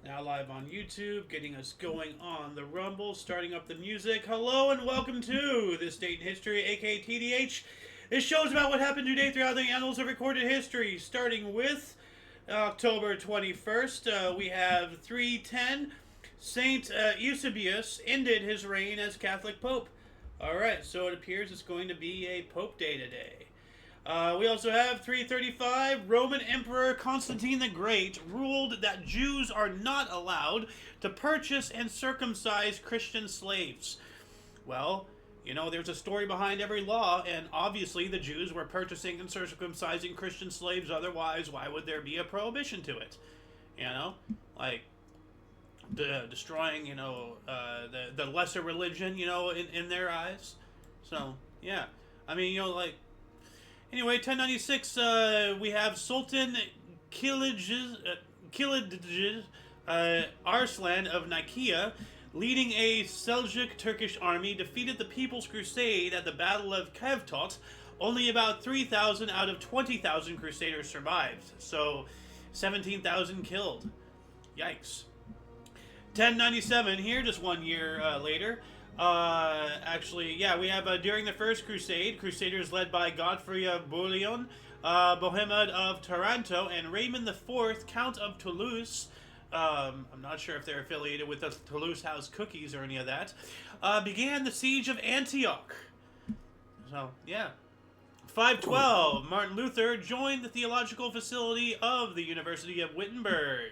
Now live on YouTube, getting us going on the Rumble, starting up the music. Hello and welcome to This Date in History, aka TDH. This show is about what happened today throughout the annals of recorded history, starting with October 21st. We have 310. Saint Eusebius ended his reign as Catholic Pope. Alright, so it appears it's going to be a Pope Day today. We also have 335. Roman Emperor Constantine the Great ruled that Jews are not allowed to purchase and circumcise Christian slaves. Well, you know, there's a story behind every law, and obviously the Jews were purchasing and circumcising Christian slaves, otherwise, why would there be a prohibition to it? You know? Like, destroying, the lesser religion, in their eyes. So, yeah. I mean, anyway, 1096, we have Sultan Kilij Arslan of Nicaea, leading a Seljuk Turkish army, defeated the People's Crusade at the Battle of Kevtot. Only about 3,000 out of 20,000 Crusaders survived, so 17,000 killed. Yikes. 1097 here, just 1 year later. We have during the First Crusade, Crusaders led by Godfrey of Bouillon, Bohemond of Taranto, and Raymond IV, Count of Toulouse. I'm not sure if they're affiliated with the Toulouse House cookies or any of that. Began the siege of Antioch. So, yeah. 512, Martin Luther joined the theological facility of the University of Wittenberg.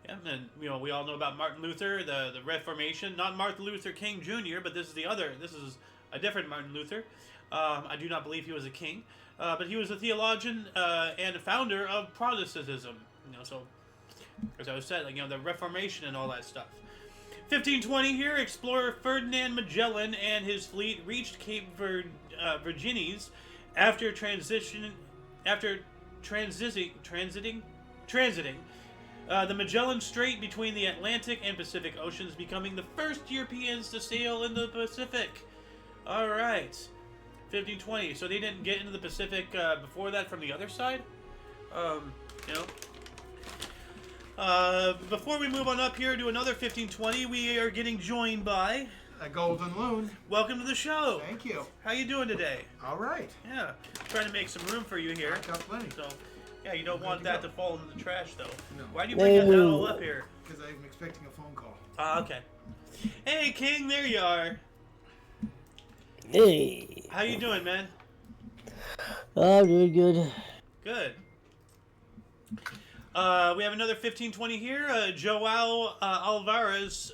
Yeah, and we all know about Martin Luther, the Reformation. Not Martin Luther King Jr., but this is a different Martin Luther. I do not believe he was a king, but he was a theologian and a founder of Protestantism. So as I said, the Reformation and all that stuff. 1520 here, explorer Ferdinand Magellan and his fleet reached Cape Virgines after transiting the Magellan Strait between the Atlantic and Pacific Oceans, becoming the first Europeans to sail in the Pacific. All right, 1520. So they didn't get into the Pacific before that from the other side. Before we move on up here to another 1520, we are getting joined by a golden loon. Welcome to the show. Thank you. How you doing today? All right. Yeah, trying to make some room for you here. I got plenty. So. Yeah, you don't want that to fall into the trash, though. No. Why do you bring that all up here? Because I'm expecting a phone call. Okay. Hey, King, there you are. Hey. How you doing, man? Oh, good. Good. We have another 1520 here. Joao Alvarez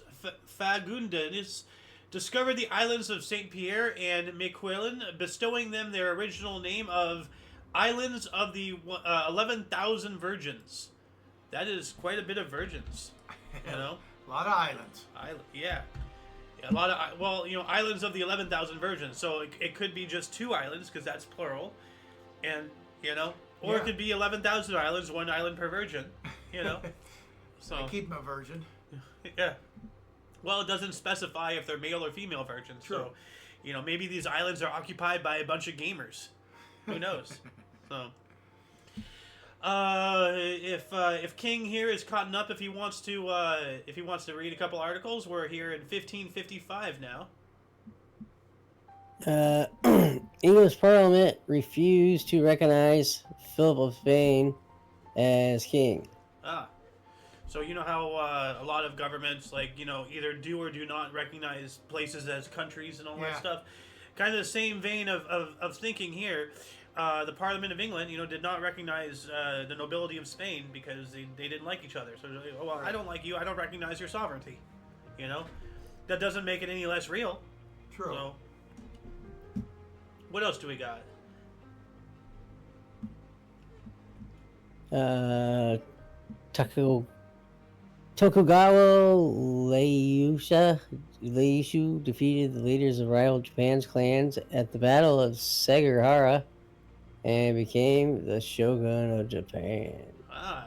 Fagundes discovered the islands of St. Pierre and Miquelon, bestowing them their original name of Islands of the 11,000 Virgins. That is quite a bit of virgins, A lot of islands. Yeah, a lot of, islands of the 11,000 virgins. So it could be just 2 islands, because that's plural. And, or it could be 11,000 islands, 1 island per virgin, So I keep them a virgin. Yeah. Well, it doesn't specify if they're male or female virgins. True. So, maybe these islands are occupied by a bunch of gamers. Who knows? So, if King here is caught up, if he wants to read a couple articles, we're here in 1555 now. English Parliament refused to recognize Philip of Spain as king. So you know how a lot of governments, either do or do not recognize places as countries and all that stuff. Kind of the same vein of thinking here. The Parliament of England, did not recognize the nobility of Spain because they didn't like each other. So, I don't like you. I don't recognize your sovereignty. That doesn't make it any less real. True. So, what else do we got? Tokugawa Ieyasu defeated the leaders of rival Japan's clans at the Battle of Sekigahara and became the shogun of Japan.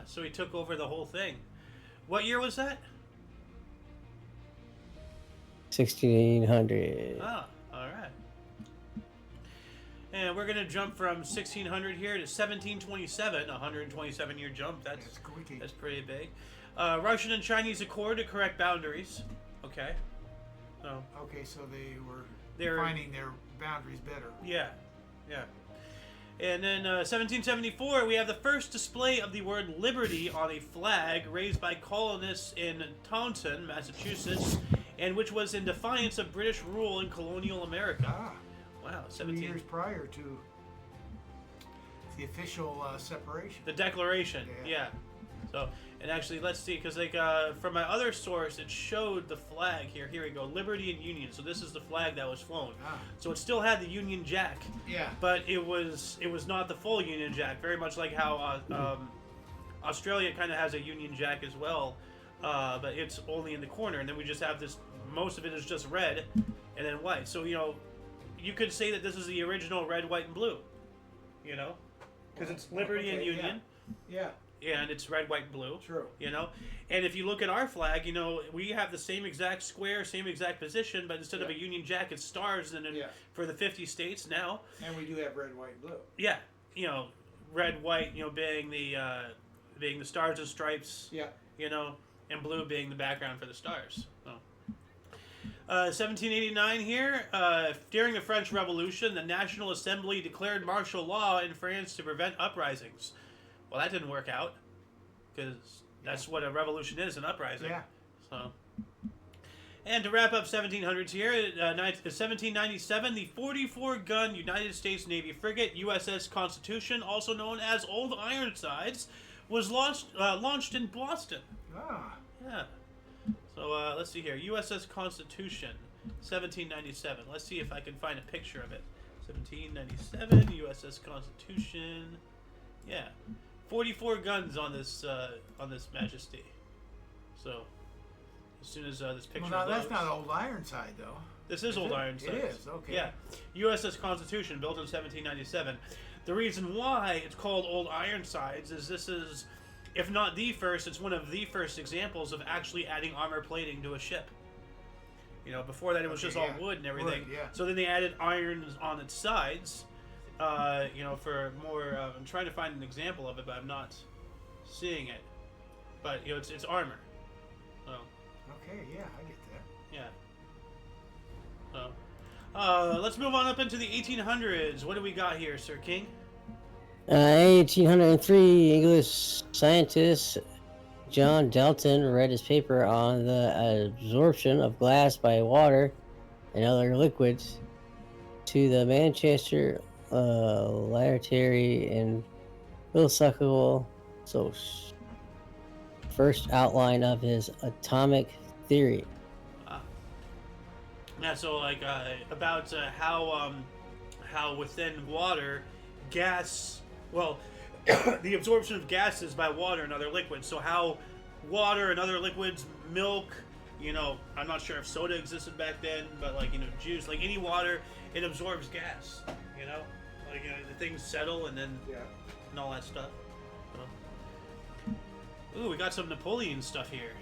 So he took over the whole thing. What year was that? 1600. All right. And we're going to jump from 1600 here to 1727, a 127-year jump. That's pretty big. Russian and Chinese accord to correct boundaries. Okay. So. Okay, so They're defining their boundaries better. Yeah, yeah. And then 1774, we have the first display of the word liberty on a flag raised by colonists in Taunton, Massachusetts, and which was in defiance of British rule in colonial America. Ah, Wow, 2 years prior to the official separation. The Declaration, Yeah. yeah. So, and actually, let's see, because like from my other source, it showed the flag here. Here we go, Liberty and Union. So this is the flag that was flown. Ah. So it still had the Union Jack. Yeah. But it was not the full Union Jack. Very much like how Australia kind of has a Union Jack as well, but it's only in the corner. And then we just have this. Most of it is just red, and then white. So you could say that this is the original red, white, and blue. Because it's Liberty and Union. Yeah. And it's red, white, and blue. True. And if you look at our flag, we have the same exact square, same exact position, but instead of a Union Jack, it's stars. And then for the 50 states now. And we do have red, white, and blue. Yeah, red, white, being the stars and stripes. Yeah. And blue being the background for the stars. So. 1789 here, during the French Revolution, the National Assembly declared martial law in France to prevent uprisings. Well, that didn't work out, because that's what a revolution is, an uprising. Yeah. So, and to wrap up 1700s here, 1797, the 44-gun United States Navy frigate USS Constitution, also known as Old Ironsides, was launched in Boston. Ah. Yeah. So let's see here, USS Constitution, 1797. Let's see if I can find a picture of it. 1797, USS Constitution. Yeah. 44 guns on this Majesty. So, as soon as this picture Well, now loads, that's not Old Ironside, though. This is Old Ironsides. It is, okay. Yeah. USS Constitution, built in 1797. The reason why it's called Old Ironsides is this is, if not the first, it's one of the first examples of actually adding armor plating to a ship. Before that it was just all wood and everything. Wood, yeah. So then they added irons on its sides. For more, I'm trying to find an example of it, but I'm not seeing it. But it's armor. So. Okay, yeah, I get that. Yeah. So, let's move on up into the 1800s. What do we got here, Sir King? 1803, English scientist John Dalton read his paper on the absorption of glass by water and other liquids to the Manchester Laboratory and Philosophical Source. First outline of his atomic theory. Yeah, so about how within water, gas, the absorption of gases by water and other liquids. So how water and other liquids, milk, I'm not sure if soda existed back then, but juice, any water, it absorbs gas, the things settle and then and all that stuff. So. Ooh, we got some Napoleon stuff here.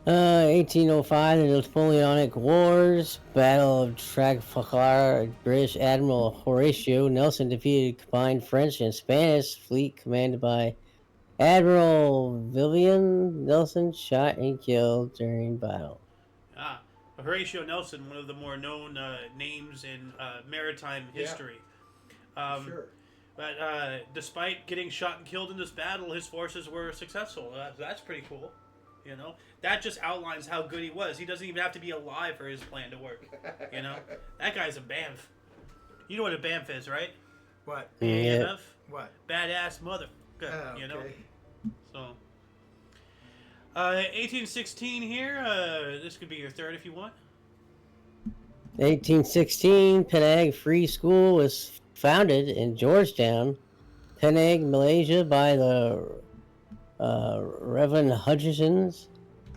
1805, the Napoleonic Wars, Battle of Trafalgar, British Admiral Horatio Nelson defeated combined French and Spanish fleet commanded by Admiral Vivian Nelson, shot and killed during battle. Horatio Nelson, one of the more known names in maritime history. Sure. But despite getting shot and killed in this battle, his forces were successful. That's pretty cool. That just outlines how good he was. He doesn't even have to be alive for his plan to work. That guy's a BAMF. You know what a BAMF is, right? What? BAMF? What? Badass mother. Okay. So, 1816 here. This could be your third if you want. 1816, Penang Free School was founded in Georgetown, Penang, Malaysia, by the Reverend Hutchinsons,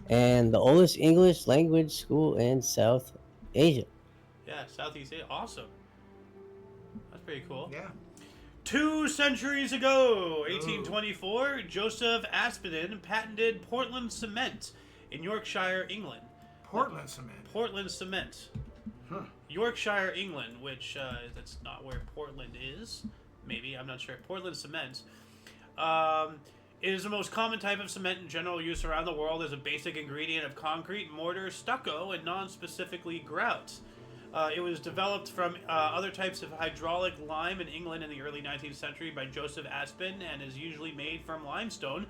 and the oldest English language school in South Asia. Yeah, Southeast Asia. Awesome. That's pretty cool. Yeah. 2 centuries ago, 1824, Joseph Aspdin patented Portland cement in Yorkshire, England. Portland cement. Portland cement. Huh. Yorkshire, England, which that's not where Portland is. Maybe, I'm not sure. Portland cement. It is the most common type of cement in general use around the world as a basic ingredient of concrete, mortar, stucco, and non-specifically grout. It was developed from other types of hydraulic lime in England in the early 19th century by Joseph Aspin and is usually made from limestone.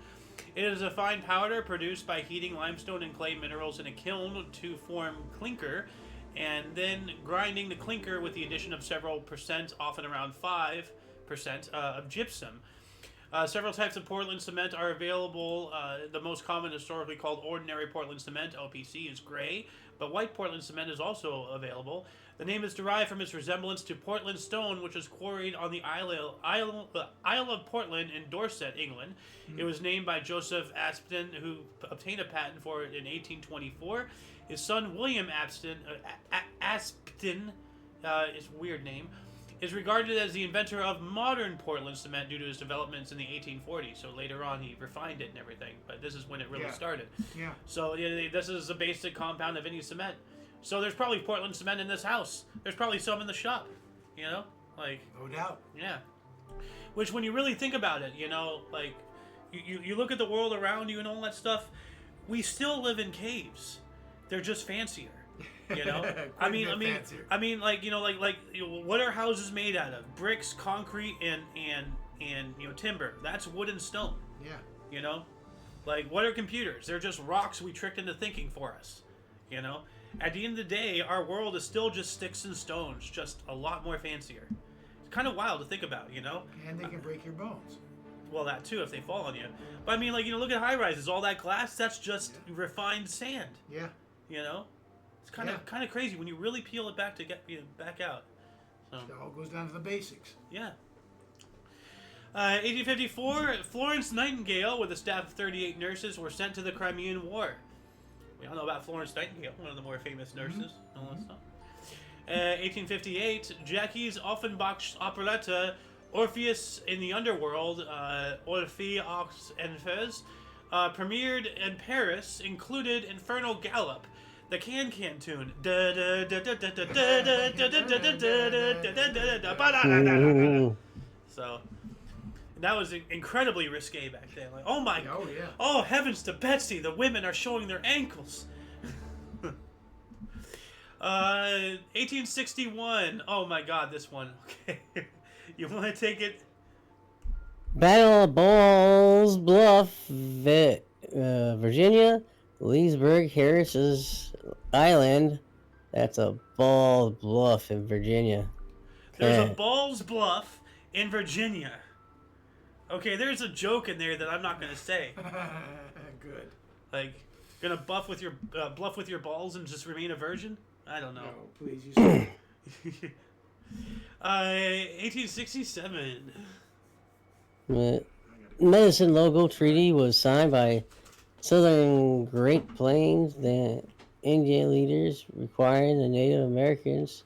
It is a fine powder produced by heating limestone and clay minerals in a kiln to form clinker, and then grinding the clinker with the addition of several percent, often around 5%, of gypsum. Several types of Portland cement are available. The most common, historically called ordinary Portland cement, OPC, is gray, but white Portland cement is also available. The name is derived from its resemblance to Portland stone, which was quarried on the Isle of Portland in Dorset, England. It was named by Joseph Aspden, who obtained a patent for it in 1824. His son, William Aspden, is a weird name, is regarded as the inventor of modern Portland cement due to his developments in the 1840s. So later on, he refined it and everything, but this is when it really started. Yeah. So this is a basic compound of any cement. So there's probably Portland cement in this house. There's probably some in the shop, you know? Like, No doubt. yeah. Which, when you really think about it, you know, like, you look at the world around you and all that stuff, we still live in caves. They're just fancier. You know, I mean, like, you know, what are houses made out of? Bricks, concrete, and you know, timber. That's wood and stone. Yeah. You know, like, what are computers? They're just rocks we tricked into thinking for us. You know, at the end of the day, our world is still just sticks and stones, just a lot more fancier. It's kind of wild to think about, you know. And they can break your bones. Well, that too, if they fall on you. But I mean, like, you know, look at high rises. All that glass, that's just refined sand. Yeah. You know. It's kind of crazy when you really peel it back to get back out. So It all goes down to the basics. yeah. 1854, Florence Nightingale with a staff of 38 nurses were sent to the Crimean War. We all know about Florence Nightingale, one of the more famous nurses. All that stuff. 1858, Jackie's Offenbach's operetta Orpheus in the Underworld, Orphée aux Enfers, premiered in Paris, included Infernal Gallop, the can-can tune. So that was incredibly risque back then. Like, oh my, oh heavens to Betsy, the women are showing their ankles. 1861. Oh my God, this one. Okay, you want to take it? Battle of Balls Bluff, Virginia. Leesburg, Harris's Island. That's a Balls Bluff in Virginia. There's a Balls Bluff in Virginia. Okay, there's a joke in there that I'm not gonna say. Good. Like, gonna bluff with your balls and just remain a virgin? I don't know. No, please. You say 1867. Medicine Logo Treaty was signed by Southern Great Plains, the Indian leaders, requiring the Native Americans,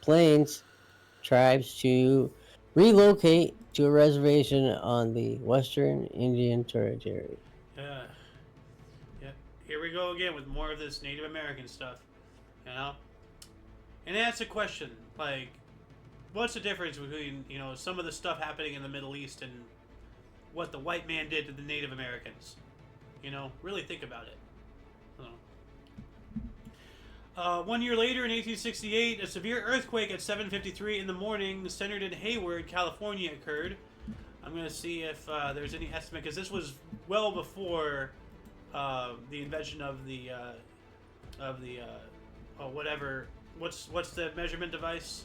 Plains tribes to relocate to a reservation on the Western Indian Territory. Yeah. Here we go again with more of this Native American stuff, you know? And that's a question, like, what's the difference between, you know, some of the stuff happening in the Middle East and what the white man did to the Native Americans? You know, really think about it. 1 year later, in 1868, a severe earthquake at 7:53 in the morning, centered in Hayward, California, occurred. I'm going to see if there's any estimate, because this was well before the invention of the whatever. What's the measurement device?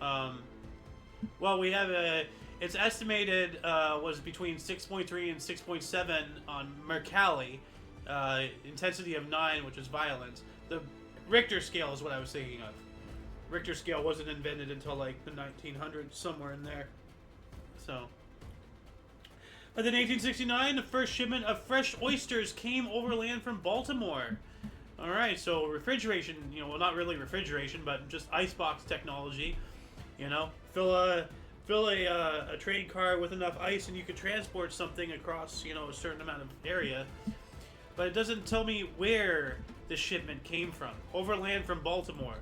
Well, we have it's estimated was between 6.3 and 6.7 on Mercalli, intensity of 9, which is violence. The Richter scale is what I was thinking of. Richter scale wasn't invented until like the 1900s, somewhere in there. So, but in 1869, the first shipment of fresh oysters came overland from Baltimore. All right, so refrigeration, you know, well, not really refrigeration, but just icebox technology. You know, fill a train car with enough ice, and you could transport something across, you know, a certain amount of area. But it doesn't tell me where the shipment came from. Overland from Baltimore.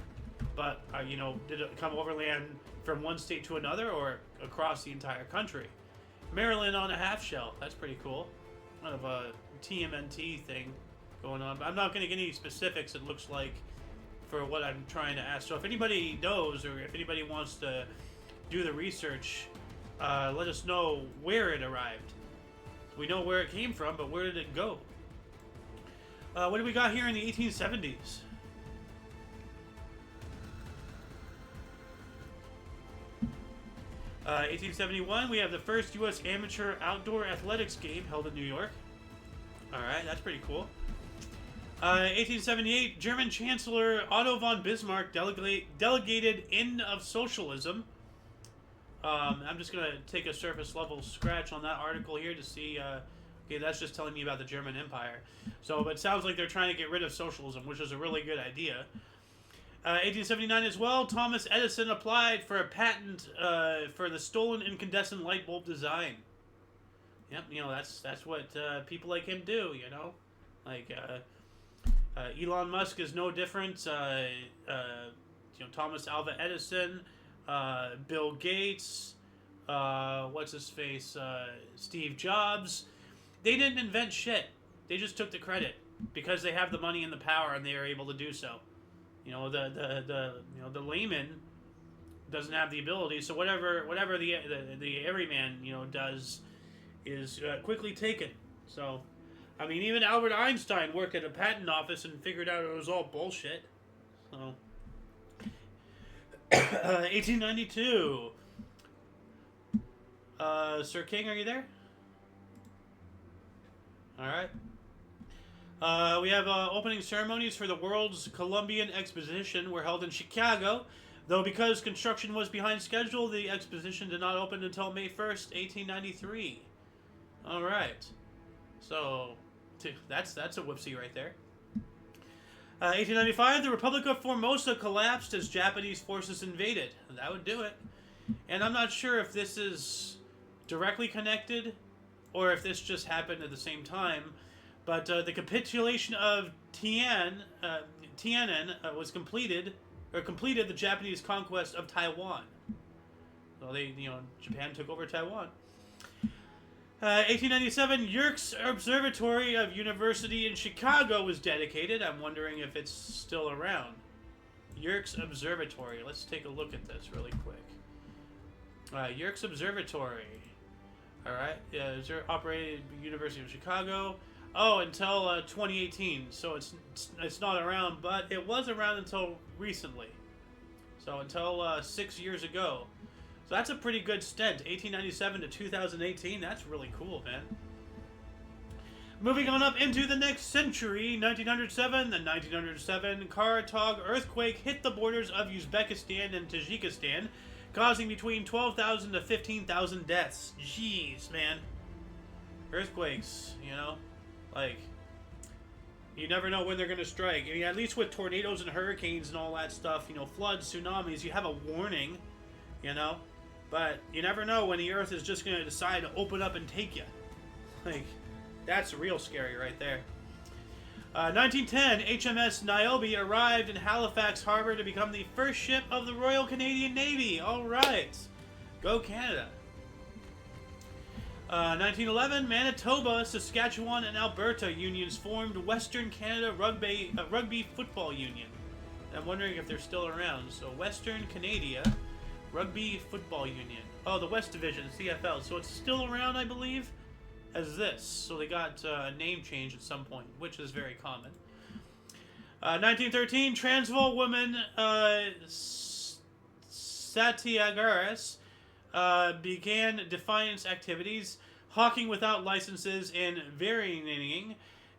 But, you know, did it come overland from one state to another or across the entire country? Maryland on a half shell. That's pretty cool. Kind of a TMNT thing going on. But I'm not going to get any specifics, it looks like, for what I'm trying to ask. So if anybody knows, or if anybody wants to do the research, let us know where it arrived. We know where it came from, but where did it go? What do we got here in the 1870s? Uh, 1871, we have the first U.S. amateur outdoor athletics game held in New York. Alright, that's pretty cool. 1878, German Chancellor Otto von Bismarck delegated end of socialism. I'm just going to take a surface level scratch on that article here to see... okay, that's just telling me about the German Empire. So, but it sounds like they're trying to get rid of socialism, which is a really good idea. 1879 as well, Thomas Edison applied for a patent for the stolen incandescent light bulb design. Yep, you know, that's what people like him do, you know? Like, Elon Musk is no different. You know, Thomas Alva Edison, Bill Gates, what's his face, Steve Jobs. They didn't invent shit. They just took the credit because they have the money and the power, and they are able to do so. You know, the layman doesn't have the ability, so whatever the everyman, you know, does is quickly taken. So, I mean, even Albert Einstein worked at a patent office and figured out it was all bullshit. So, 1892. Sir King, are you there? All right. We have opening ceremonies for the World's Columbian Exposition were held in Chicago, though because construction was behind schedule, the exposition did not open until May 1st, 1893. All right. So, that's a whoopsie right there. 1895, the Republic of Formosa collapsed as Japanese forces invaded. That would do it. And I'm not sure if this is directly connected or if this just happened at the same time. But the capitulation of Tiananmen was completed the Japanese conquest of Taiwan. So Japan took over Taiwan. 1897, Yerkes Observatory of University in Chicago was dedicated. I'm wondering if it's still around. Yerkes Observatory. Let's take a look at this really quick. Yerkes Observatory. All right. Yeah, operated University of Chicago. Oh, until 2018. So it's not around, but it was around until recently. So until 6 years ago. So that's a pretty good stint. 1897 to 2018. That's really cool, man. Moving on up into the next century, 1907. The 1907 Karatog earthquake hit the borders of Uzbekistan and Tajikistan, causing between 12,000 to 15,000 deaths. Jeez, man. Earthquakes, you know? Like, you never know when they're going to strike. I mean, at least with tornadoes and hurricanes and all that stuff, you know, floods, tsunamis, you have a warning, you know? But you never know when the earth is just going to decide to open up and take you. Like, that's real scary right there. 1910, HMS Niobe arrived in Halifax Harbor to become the first ship of the Royal Canadian Navy. All right. Go Canada. 1911, Manitoba, Saskatchewan, and Alberta unions formed Western Canada Rugby Football Union. I'm wondering if they're still around. So Western Canada Rugby Football Union. Oh, the West Division, CFL. So it's still around, I believe, as this. So they got a name change at some point, which is very common. 1913, Transvaal woman Satyagraha began defiance activities, hawking without licenses and varying.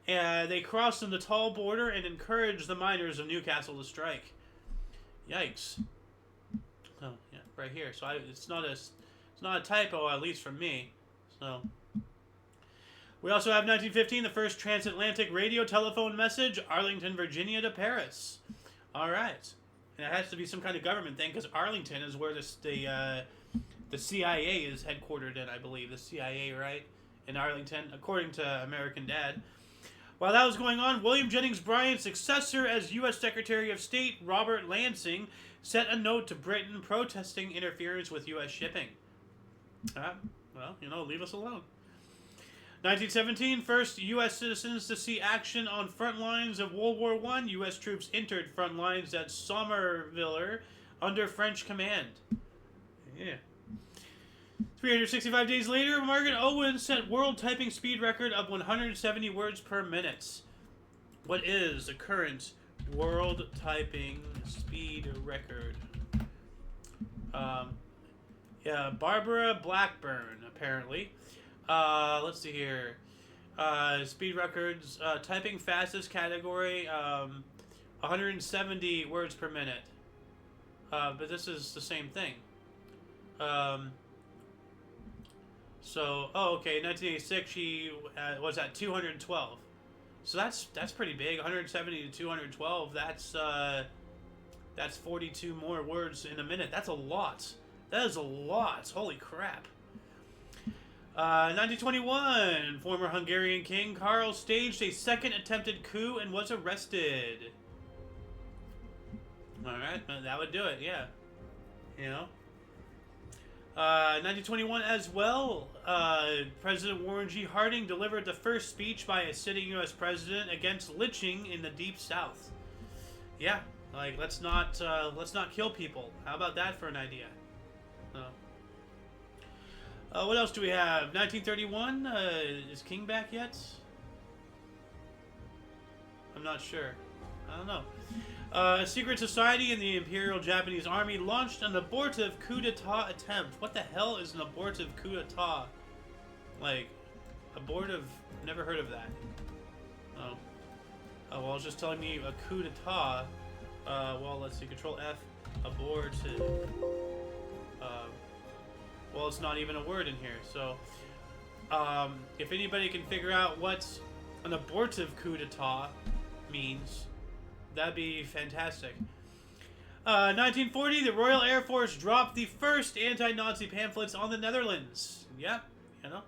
They crossed the tall border and encouraged the miners of Newcastle to strike. Yikes! Oh yeah, right here. So it's not a typo, at least from me. So we also have 1915, the first transatlantic radio telephone message, Arlington, Virginia to Paris. All right, and it has to be some kind of government thing because Arlington is where the CIA is headquartered in, I believe. The CIA, right? In Arlington, according to American Dad. While that was going on, William Jennings Bryan's successor as U.S. Secretary of State, Robert Lansing, sent a note to Britain protesting interference with U.S. shipping. Well, you know, leave us alone. 1917, first U.S. citizens to see action on front lines of World War I. U.S. troops entered front lines at Somerville under French command. Yeah. 365 days later, Margaret Owen set world typing speed record of 170 words per minute. What is the current world typing speed record? Yeah, Barbara Blackburn, apparently. Let's see here. Speed records, typing fastest category, 170 words per minute. But this is the same thing. So, okay, 1986 she was at 212. So that's pretty big. 170 to 212. That's 42 more words in a minute. That's a lot. That is a lot. Holy crap. 1921, former Hungarian King Karl staged a second attempted coup and was arrested. Alright, that would do it, yeah. You know? 1921 as well, President Warren G. Harding delivered the first speech by a sitting U.S. president against lynching in the Deep South. Yeah, like, let's not kill people. How about that for an idea? What else do we have? 1931, is King back yet? I'm not sure. I don't know. A secret society in the Imperial Japanese Army launched an abortive coup d'etat attempt. What the hell is an abortive coup d'etat? Like, abortive, never heard of that. Oh. Oh, well, it's just telling me a coup d'etat. Well, let's see, Control F, abortive. Well, it's not even a word in here, so... if anybody can figure out what an abortive coup d'etat means, that'd be fantastic. 1940, the Royal Air Force dropped the first anti-Nazi pamphlets on the Netherlands. Yeah, you know,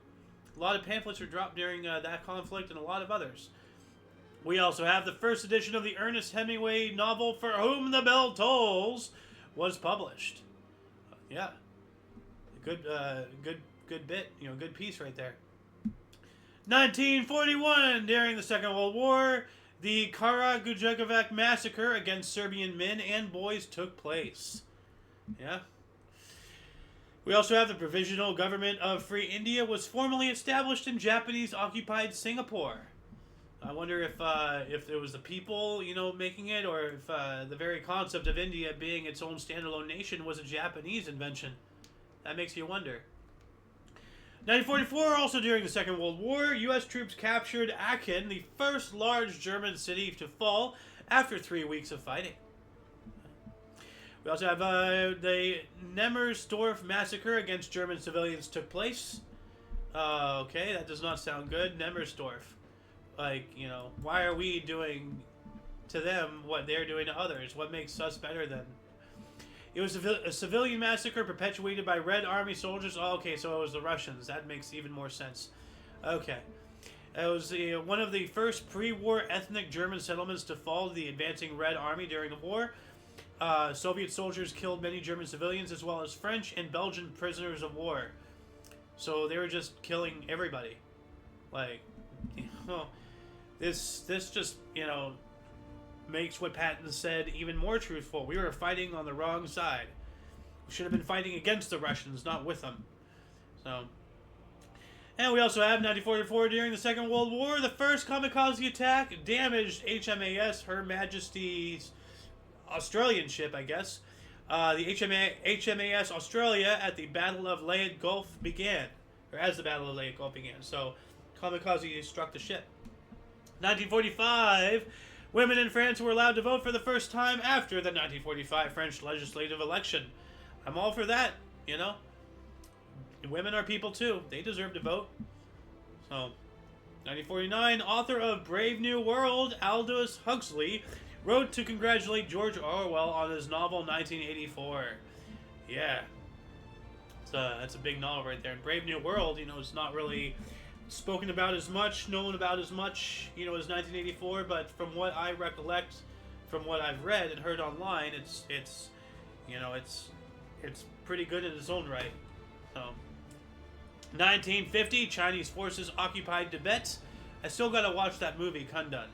a lot of pamphlets were dropped during that conflict and a lot of others. We also have the first edition of the Ernest Hemingway novel For Whom the Bell Tolls was published. Yeah, good bit, you know, good piece right there. 1941, during the Second World War, the Karagujevac massacre against Serbian men and boys took place. Yeah. We also have the Provisional Government of Free India was formally established in Japanese-occupied Singapore. I wonder if it was the people, you know, making it, or if the very concept of India being its own standalone nation was a Japanese invention. That makes you wonder. 1944, also during the Second World War, U.S. troops captured Aachen, the first large German city to fall after 3 weeks of fighting. We also have the Nemmersdorf massacre against German civilians took place. Okay, that does not sound good. Nemmersdorf. Like, you know, why are we doing to them what they're doing to others? What makes us better than... It was a civilian massacre perpetuated by Red Army soldiers. Oh, okay, so it was the Russians. That makes even more sense. Okay. It was one of the first pre-war ethnic German settlements to fall to the advancing Red Army during the war. Soviet soldiers killed many German civilians as well as French and Belgian prisoners of war. So they were just killing everybody. Like, you know, this just, you know, makes what Patton said even more truthful. We were fighting on the wrong side. We should have been fighting against the Russians, not with them. So, and we also have 1944 during the Second World War, the first kamikaze attack damaged HMAS Her Majesty's Australian ship, I guess. The HMAS Australia at the Battle of Leyte Gulf began, or as the Battle of Leyte Gulf began. So, kamikaze struck the ship. 1945. Women in France were allowed to vote for the first time after the 1945 French legislative election. I'm all for that, you know. Women are people too. They deserve to vote. So, 1949, author of Brave New World, Aldous Huxley, wrote to congratulate George Orwell on his novel 1984. Yeah. So, that's a big novel right there. And Brave New World, you know, it's not really spoken about as much, known about as much, you know, as 1984, but from what I recollect, from what I've read and heard online, it's you know, it's pretty good in its own right. So, 1950, Chinese forces occupied Tibet. I still gotta watch that movie, Kundan.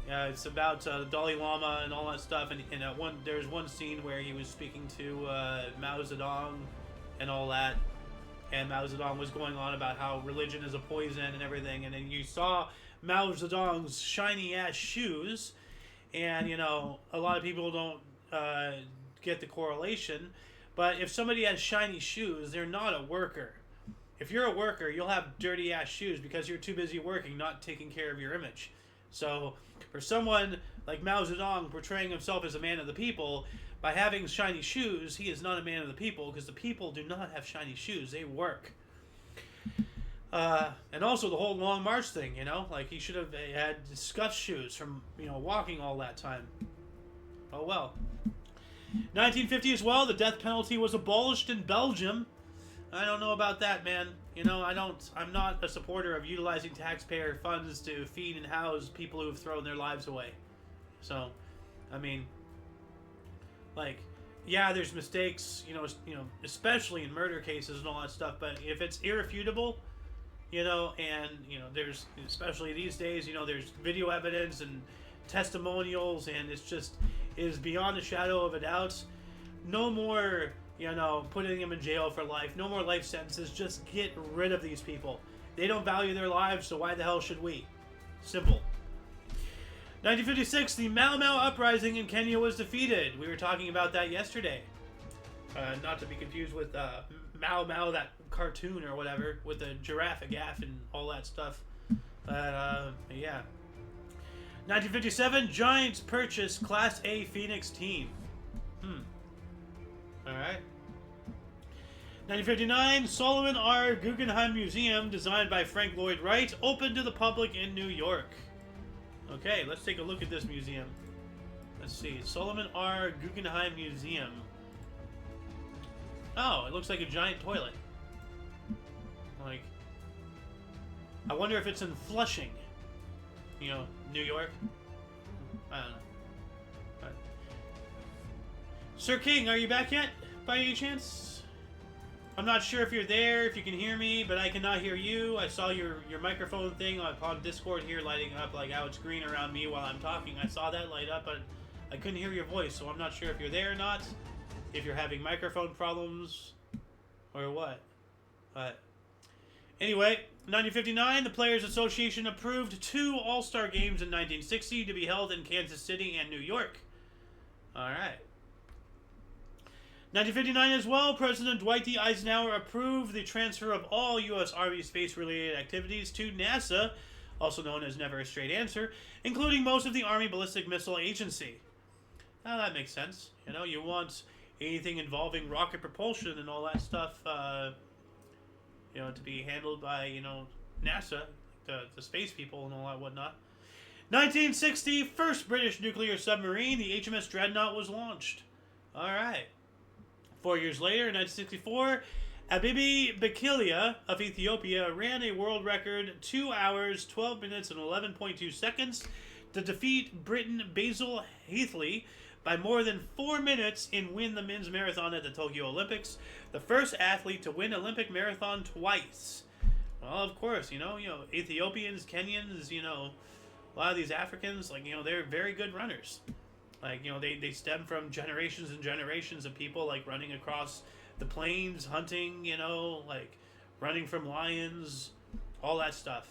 Yeah, it's about the Dalai Lama and all that stuff. And there's one scene where he was speaking to Mao Zedong and all that. And Mao Zedong was going on about how religion is a poison and everything. And then you saw Mao Zedong's shiny ass shoes. And, a lot of people don't get the correlation. But if somebody has shiny shoes, they're not a worker. If you're a worker, you'll have dirty ass shoes because you're too busy working, not taking care of your image. So, for someone like Mao Zedong portraying himself as a man of the people, by having shiny shoes, he is not a man of the people because the people do not have shiny shoes. They work. And also the whole Long March thing, like he should have had scuffed shoes from, walking all that time. Oh well. 1950 as well, the death penalty was abolished in Belgium. I don't know about that, man. I'm not a supporter of utilizing taxpayer funds to feed and house people who have thrown their lives away. So, I mean, yeah, there's mistakes, especially in murder cases and all that stuff, but if it's irrefutable, and, there's, especially these days, there's video evidence and testimonials, and it is beyond a shadow of a doubt. No more, putting them in jail for life. No more life sentences. Just get rid of these people. They don't value their lives, so why the hell should we? Simple. 1956, the Mau Mau uprising in Kenya was defeated. We were talking about that yesterday. Not to be confused with Mau Mau, that cartoon or whatever, with the giraffe, a gaff, and all that stuff. But, yeah. 1957, Giants purchase Class A Phoenix team. Alright. 1959, Solomon R. Guggenheim Museum, designed by Frank Lloyd Wright, opened to the public in New York. Okay, let's take a look at this museum. Let's see. Solomon R. Guggenheim Museum. Oh, it looks like a giant toilet. I wonder if it's in Flushing. New York. I don't know. But... Sir King, are you back yet, by any chance? I'm not sure if you're there, if you can hear me, but I cannot hear you. I saw your microphone thing on Discord here lighting up, like how it's green around me while I'm talking. I saw that light up, but I couldn't hear your voice, so I'm not sure if you're there or not, if you're having microphone problems, or what. But anyway, 1959, the Players Association approved 2 All-Star games in 1960 to be held in Kansas City and New York. Alright. 1959 as well, President Dwight D. Eisenhower approved the transfer of all U.S. Army space-related activities to NASA, also known as Never a Straight Answer, including most of the Army Ballistic Missile Agency. Now that makes sense. You want anything involving rocket propulsion and all that stuff, to be handled by, NASA, the space people and all that whatnot. 1960, first British nuclear submarine, the HMS Dreadnought, was launched. Alright. 4 years later, in 1964, Abibi Bikila of Ethiopia ran a world record 2 hours, 12 minutes, and 11.2 seconds to defeat Britain Basil Heatley by more than 4 minutes and win the men's marathon at the Tokyo Olympics, the first athlete to win Olympic marathon twice. Well, of course, Ethiopians, Kenyans, a lot of these Africans, they're very good runners. They stem from generations and generations of people, running across the plains, hunting, running from lions, all that stuff.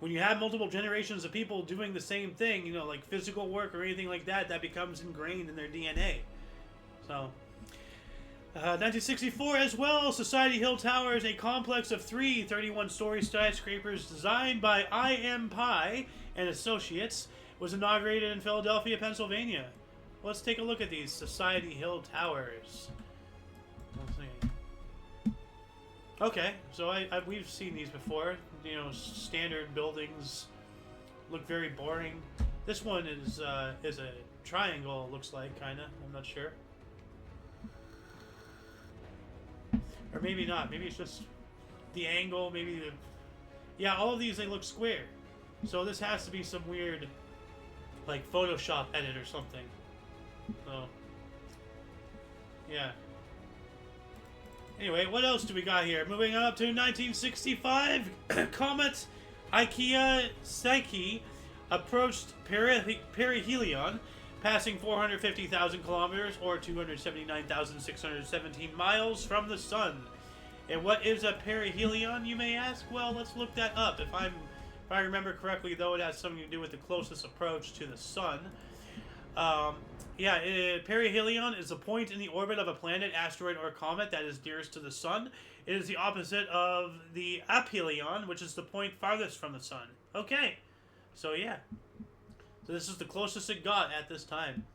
When you have multiple generations of people doing the same thing, physical work or anything like that, that becomes ingrained in their DNA. So, 1964 as well, Society Hill Towers, a complex of 3 31-story skyscrapers designed by I.M. Pye and Associates, was inaugurated in Philadelphia, Pennsylvania. Let's take a look at these Society Hill Towers. Let's see. Okay, so we've seen these before. Standard buildings look very boring. This one is a triangle, it looks like, kinda. I'm not sure. Or maybe not. Maybe it's just the angle, maybe the... Yeah, all of these, they look square. So this has to be some weird, Photoshop edit or something. So, yeah. Anyway, what else do we got here? Moving on up to 1965, comet Ikea Psyche approached perihelion, passing 450,000 kilometers or 279,617 miles from the sun. And what is a perihelion, you may ask? Well, let's look that up. If I remember correctly, though, it has something to do with the closest approach to the sun. Perihelion is a point in the orbit of a planet, asteroid, or comet that is nearest to the sun. It is the opposite of the aphelion, which is the point farthest from the sun. Okay, so yeah. So this is the closest it got at this time.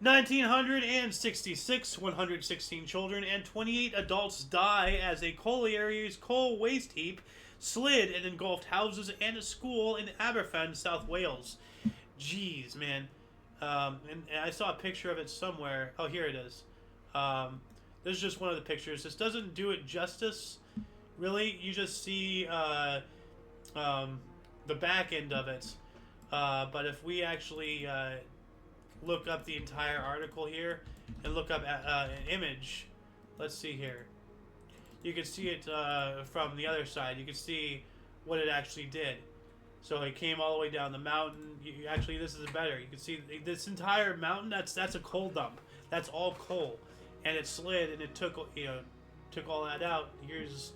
1966, 116 children and 28 adults die as a colliery's coal waste heap slid and engulfed houses and a school in Aberfan, South Wales. Jeez, man. And I saw a picture of it somewhere. Oh, here it is. This is just one of the pictures. This doesn't do it justice, really. You just see the back end of it. But if we actually look up the entire article here and look up an image, let's see here. You can see it from the other side. You can see what it actually did. So it came all the way down the mountain. Actually, this is better. You can see this entire mountain. That's a coal dump. That's all coal, and it slid and it took all that out. Here's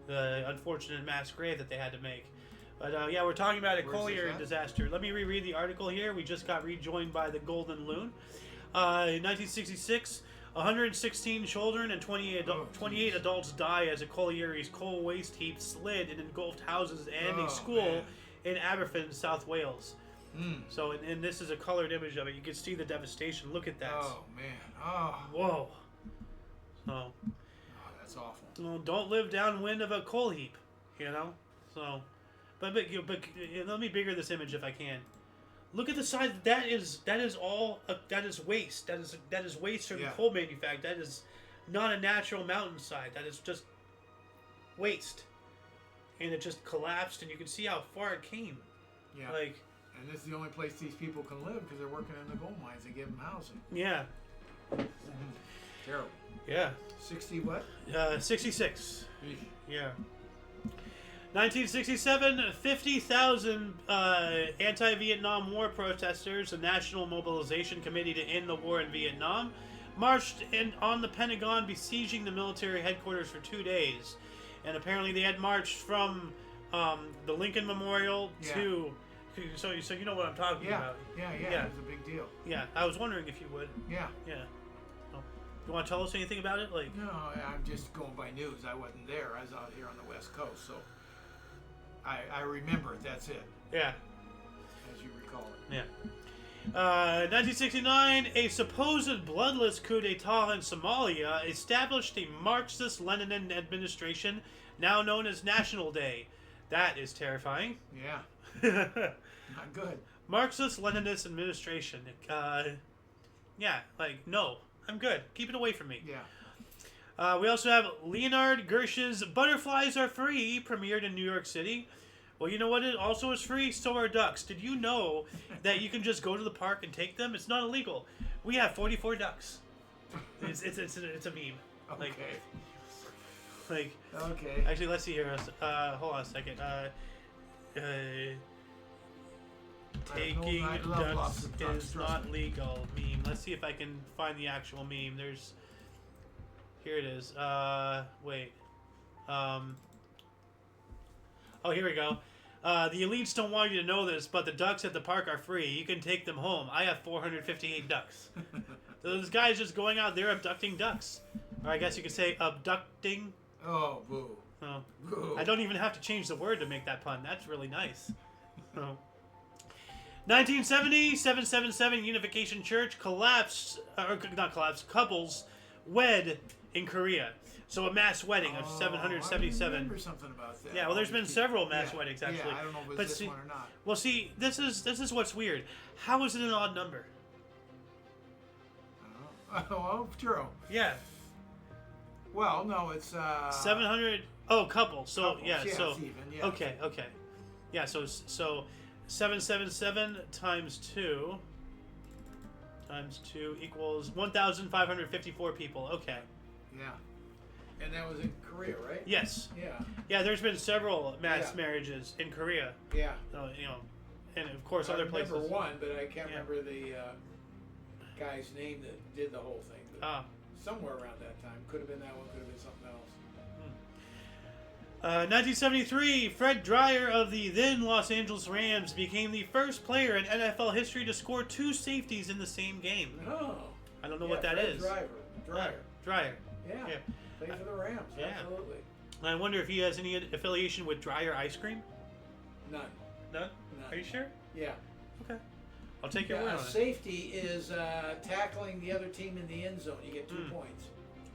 the unfortunate mass grave that they had to make. But yeah, we're talking about a colliery disaster. Let me reread the article here. We just got rejoined by the Golden Loon. In 1966, 116 children and 28 adults die as a colliery's coal waste heap slid and engulfed houses and a school in Aberfan, South Wales. So, and this is a colored image of it. You can see the devastation. Look at that. Oh, man. Oh. Whoa. So. Oh, that's awful. Well, don't live downwind of a coal heap, So, but let me bigger this image if I can. Look at the size. That is all. That is waste. That is waste from the coal manufacturing. That is not a natural mountainside. That is just waste, and it just collapsed. And you can see how far it came. Yeah. And this is the only place these people can live because they're working in the gold mines. They give them housing. Yeah. Terrible. Yeah. 60 what? 66. Eesh. Yeah. 1967, 50,000 anti-Vietnam War protesters, the National Mobilization Committee to End the War in Vietnam, marched on the Pentagon, besieging the military headquarters for 2 days. And apparently they had marched from the Lincoln Memorial to... So you know what I'm talking about. Yeah. It was a big deal. Yeah, I was wondering if you would. Yeah. Oh. You want to tell us anything about it? No, I'm just going by news. I wasn't there. I was out here on the West Coast, so... I remember it, that's it. Yeah. As you recall it. Yeah. 1969, a supposed bloodless coup d'etat in Somalia established a Marxist-Lenin administration, now known as National Day. That is terrifying. Yeah. Not good. Marxist-Leninist administration. No. I'm good. Keep it away from me. Yeah. We also have Leonard Gersh's Butterflies Are Free, premiered in New York City. Well, you know what also is free? So are ducks. Did you know that you can just go to the park and take them? It's not illegal. We have 44 ducks. It's a meme. Okay. Okay. Actually, let's see here. Hold on a second. Taking ducks is not legal. Meme. Let's see if I can find the actual meme. Here it is. Wait. Oh, here we go. The elites don't want you to know this, but the ducks at the park are free. You can take them home. I have 458 ducks. So this guy's just going out there abducting ducks. Or I guess you could say abducting. Oh, boo. Oh. Boo. I don't even have to change the word to make that pun. That's really nice. Oh. 1970, 777 Unification Church couples wed in Korea. So a mass wedding of 777. I remember something about that. Yeah, well, there's been several mass weddings actually. Yeah, I don't know if it's this one or not. Well, see, this is what's weird. How is it an odd number? Oh, true. Yeah. Well, no, it's 700. Oh, couple. So couples. yeah, so it's even. Yeah. okay. Yeah, so 777 times 2 equals 1,554 people. Okay. Yeah. And that was in Korea, right? Yes. Yeah. Yeah, there's been several mass Yeah. marriages in Korea. Yeah. And of course I other remember places. one, but I can't Yeah. remember the guy's name that did the whole thing. But somewhere around that time. Could have been that one, could have been something else. 1973, Fred Dreyer of the then Los Angeles Rams became the first player in NFL history to score 2 safeties in the same game. Oh. I don't know what that Fred is. Dreyer. Dreyer. Yeah. Yeah. Played for the Rams. Yeah. Absolutely. I wonder if he has any affiliation with Dreyer ice cream. None. None? None. Are you sure? Yeah. Okay. I'll take your word Yeah, on a it. safety is tackling the other team in the end zone. You get 2 points.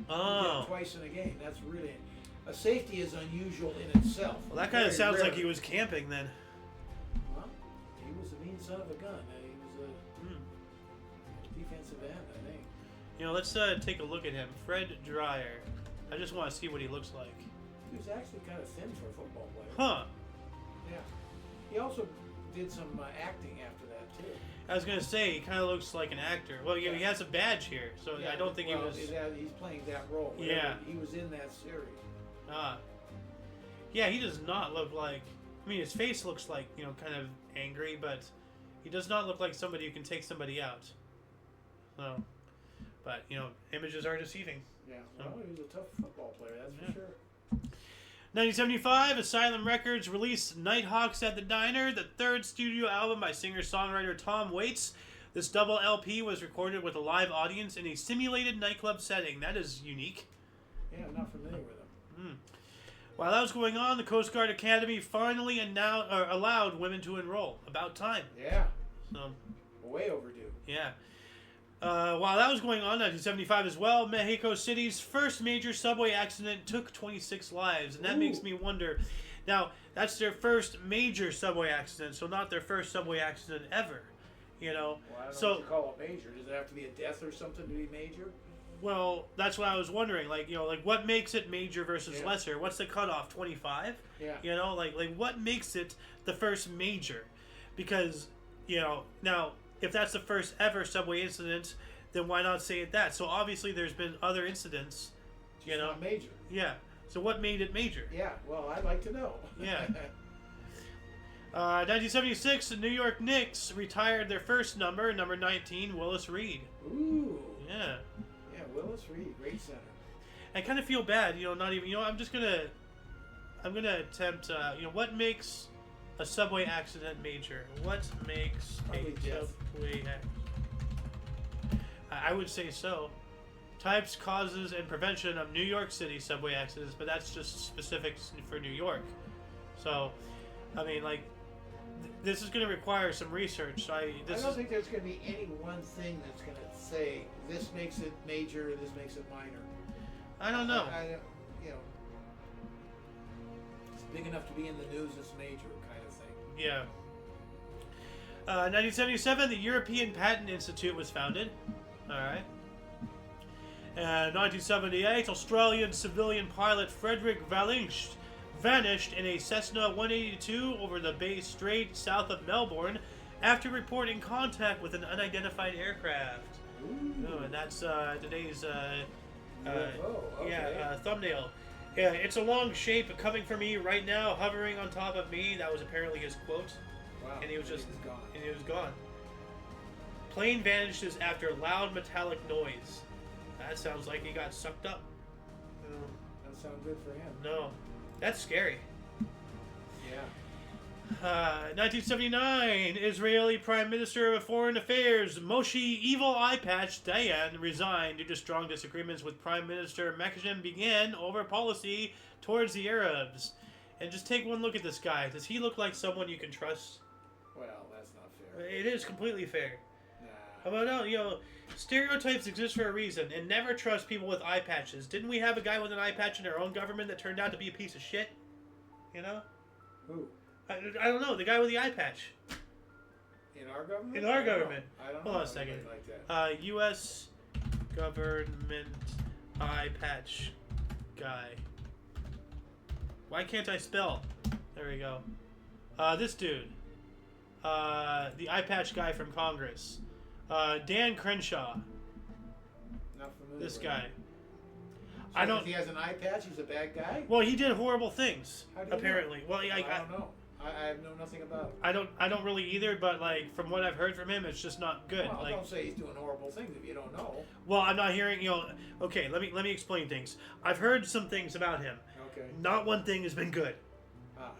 You get Oh. twice in a game. That's really... A safety is unusual in itself. Well, that kind of Very sounds rare. like he was camping then. Well, he was a mean son of a gun. He was a defensive end, I think. Let's take a look at him. Fred Dreyer. I just want to see what he looks like. He was actually kind of thin for a football player. Huh. Yeah. He also did some acting after that, too. I was going to say, he kind of looks like an actor. Well, yeah, he has a badge here, so I don't think he was... He's playing that role. Yeah. He was in that series. Yeah, he does not look like... I mean, his face looks like, kind of angry, but he does not look like somebody who can take somebody out. So, but, images are deceiving. Yeah, well, he was a tough football player, that's for sure. 1975, Asylum Records released Nighthawks at the Diner, the 3rd studio album by singer-songwriter Tom Waits. This double LP was recorded with a live audience in a simulated nightclub setting. That is unique. Yeah, I'm not familiar with him. While that was going on, the Coast Guard Academy finally allowed women to enroll. About time. Yeah. So, Way overdue. yeah. While that was going on, 1975 as well, Mexico City's first major subway accident took 26 lives. And that makes me wonder. Now, that's their first major subway accident, so not their first subway accident ever. Well, I don't know what you call it major. Does it have to be a death or something to be major? Well, that's what I was wondering. What makes it major versus lesser? What's the cutoff? 25? Yeah. What makes it the first major? Because, now, if that's the first ever subway incident, then why not say it that? So obviously there's been other incidents, It's not major. Yeah. So what made it major? Yeah, well, I'd like to know. Yeah. 1976, the New York Knicks retired their first number 19, Willis Reed. Ooh. Yeah. Yeah, Willis Reed, great center. I kind of feel bad, not even, I'm gonna attempt, what makes a subway accident major? What makes Probably a death. subway accident? I would say so. Types, causes, and prevention of New York City subway accidents, but that's just specifics for New York. So, I mean, this is going to require some research. So I don't think there's going to be any one thing that's going to say this makes it major, this makes it minor. I don't know. It's big enough to be in the news, it's major kind of thing. Yeah. 1977, the European Patent Institute was founded. All right. And 1978, Australian civilian pilot Frederick Valinch vanished in a Cessna 182 over the Bay Strait south of Melbourne after reporting contact with an unidentified aircraft. Oh, and that's today's thumbnail. Yeah, it's a long shape coming for me right now, hovering on top of me. That was apparently his quote. Wow. And he was just gone. And he was gone. Plane vanishes after loud metallic noise. That sounds like he got sucked up. Doesn't sound good for him. No, that's scary. Yeah. 1979, Israeli Prime Minister of Foreign Affairs Moshe Evil Eye Patch Dayan resigned due to strong disagreements with Prime Minister Menachem Begin over policy towards the Arabs. And just take one look at this guy. Does he look like someone you can trust? Well, that's not fair. It is completely fair. Nah. Well, no, stereotypes exist for a reason, and never trust people with eye patches. Didn't we have a guy with an eye patch in our own government that turned out to be a piece of shit? Who? I don't know, the guy with the eye patch. In our government? In our government. I don't know. Hold on a second. Like that. U.S. government eye patch guy. Why can't I spell? There we go. This dude. The eye patch guy from Congress. Dan Crenshaw. Not familiar This with guy. him. So I don't. If he has an eye patch, he's a bad guy. Well, he did horrible things. How do you Apparently. know? Well, I don't know. I know nothing about it. I don't really either. But like from what I've heard from him, it's just not good. Well, like, don't say he's doing horrible things if you don't know. well, I'm not hearing. Okay. Let me explain things. I've heard some things about him. Okay. Not one thing has been good.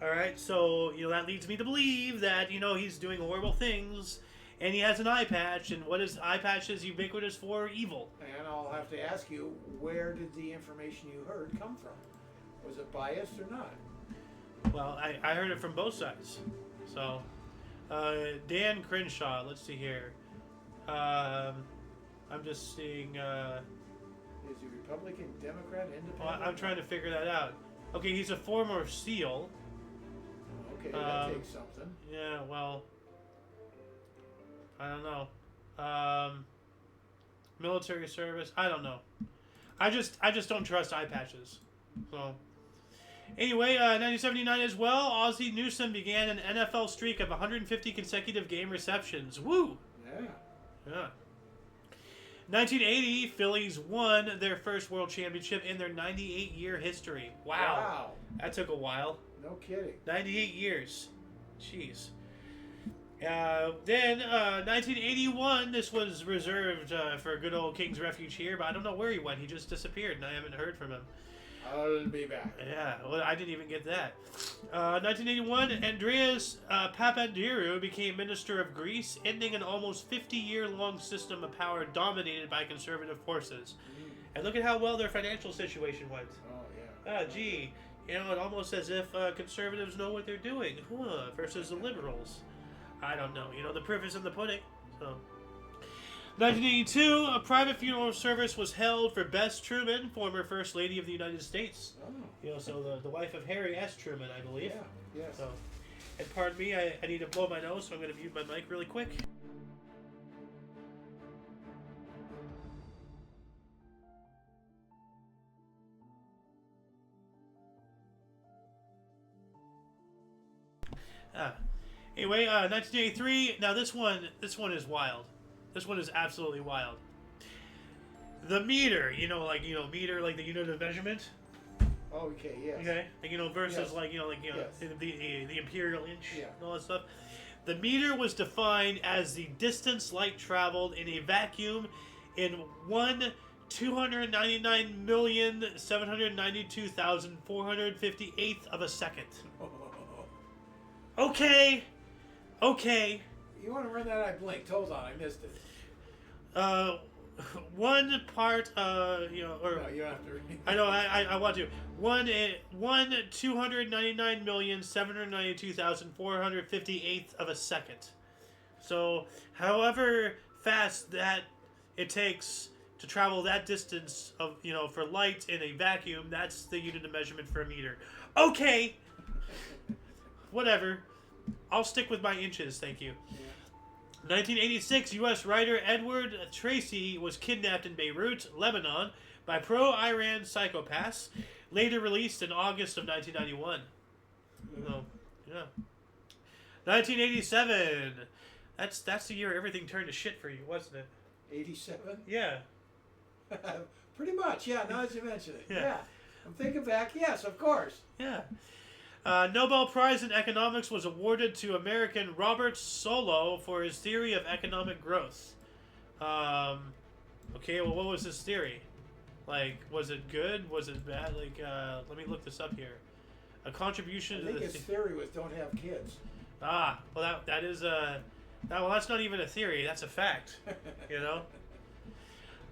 All right. So that leads me to believe that he's doing horrible things, and he has an eye patch. And what is eye patches ubiquitous for? Evil. And I'll have to ask you, where did the information you heard come from? Was it biased or not? Well, I heard it from both sides. So, Dan Crenshaw, let's see here. I'm just seeing. Is he Republican, Democrat, Independent? Well, I'm trying to figure that out. Okay, he's a former SEAL. Okay, that takes something. Yeah, well, I don't know. Military service, I don't know. I just don't trust eye patches. So. Anyway, 1979 as well, Ozzie Newsome began an NFL streak of 150 consecutive game receptions. Woo! Yeah. 1980, Phillies won their first world championship in their 98-year history. Wow. That took a while. No kidding. 98 years. Jeez. Then, 1981, this was reserved for good old King's Refuge here, but I don't know where he went. He just disappeared, and I haven't heard from him. I'll be back. Yeah, well, I didn't even get that. 1981, Andreas Papandreou became Minister of Greece, ending an almost 50-year-long system of power dominated by conservative forces. And look at how well their financial situation went. Oh, yeah. Gee, it almost as if conservatives know what they're doing, versus the liberals. I don't know. The proof is in the pudding. So. 1982, a private funeral service was held for Bess Truman, former First Lady of the United States. Oh. So the wife of Harry S. Truman, I believe. Yeah, yes. So, and pardon me, I need to blow my nose, so I'm going to mute my mic really quick. Anyway, 1983. Now this one is wild. This one is absolutely wild. The meter, meter, like the unit of measurement. Oh, okay, yes. Okay, versus yes. the imperial inch Yeah. and all that stuff. The meter was defined as the distance light traveled in a vacuum in 1,299,792,458th of a second. Okay. You want to run that? I blinked. Hold on, I missed it. One part, No, you don't have to. I know, I want to. 299,792,458th of a second. So, however fast that it takes to travel that distance of, for light in a vacuum, that's the unit of measurement for a meter. Okay. Whatever. I'll stick with my inches, thank you. Yeah. 1986, U.S. writer Edward Tracy was kidnapped in Beirut, Lebanon, by pro-Iran psychopaths, later released in August of 1991. Oh, yeah. 1987. That's the year everything turned to shit for you, wasn't it? 87? Yeah. Pretty much, yeah, now that you mention it. Yeah. Yeah. I'm thinking back, yes, of course. Yeah. Nobel Prize in Economics was awarded to American Robert Solow for his theory of economic growth. Okay, well, what was his theory? Like, was it good? Was it bad? Like, let me look this up here. A contribution I to think the... his theory was don't have kids. Well, that is that's not even a theory. That's a fact,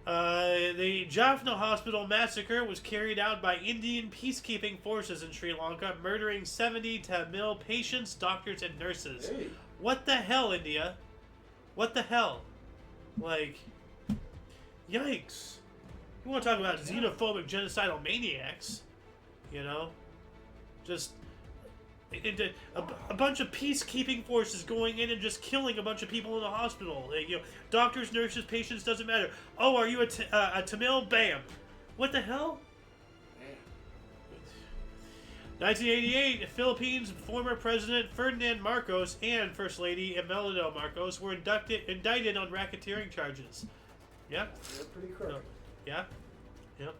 The Jaffna Hospital massacre was carried out by Indian peacekeeping forces in Sri Lanka, murdering 70 Tamil patients, doctors, and nurses. Hey. What the hell, India? What the hell? Like, yikes. You want to talk about xenophobic, genocidal maniacs, Just a bunch of peacekeeping forces going in and just killing a bunch of people in the hospital. Doctors, nurses, patients, doesn't matter. Oh, are you a Tamil? Bam. What the hell? Man. 1988, Philippines former President Ferdinand Marcos and First Lady Imelda Marcos were indicted on racketeering charges. Yeah. They're pretty crooked. Yeah. Yep.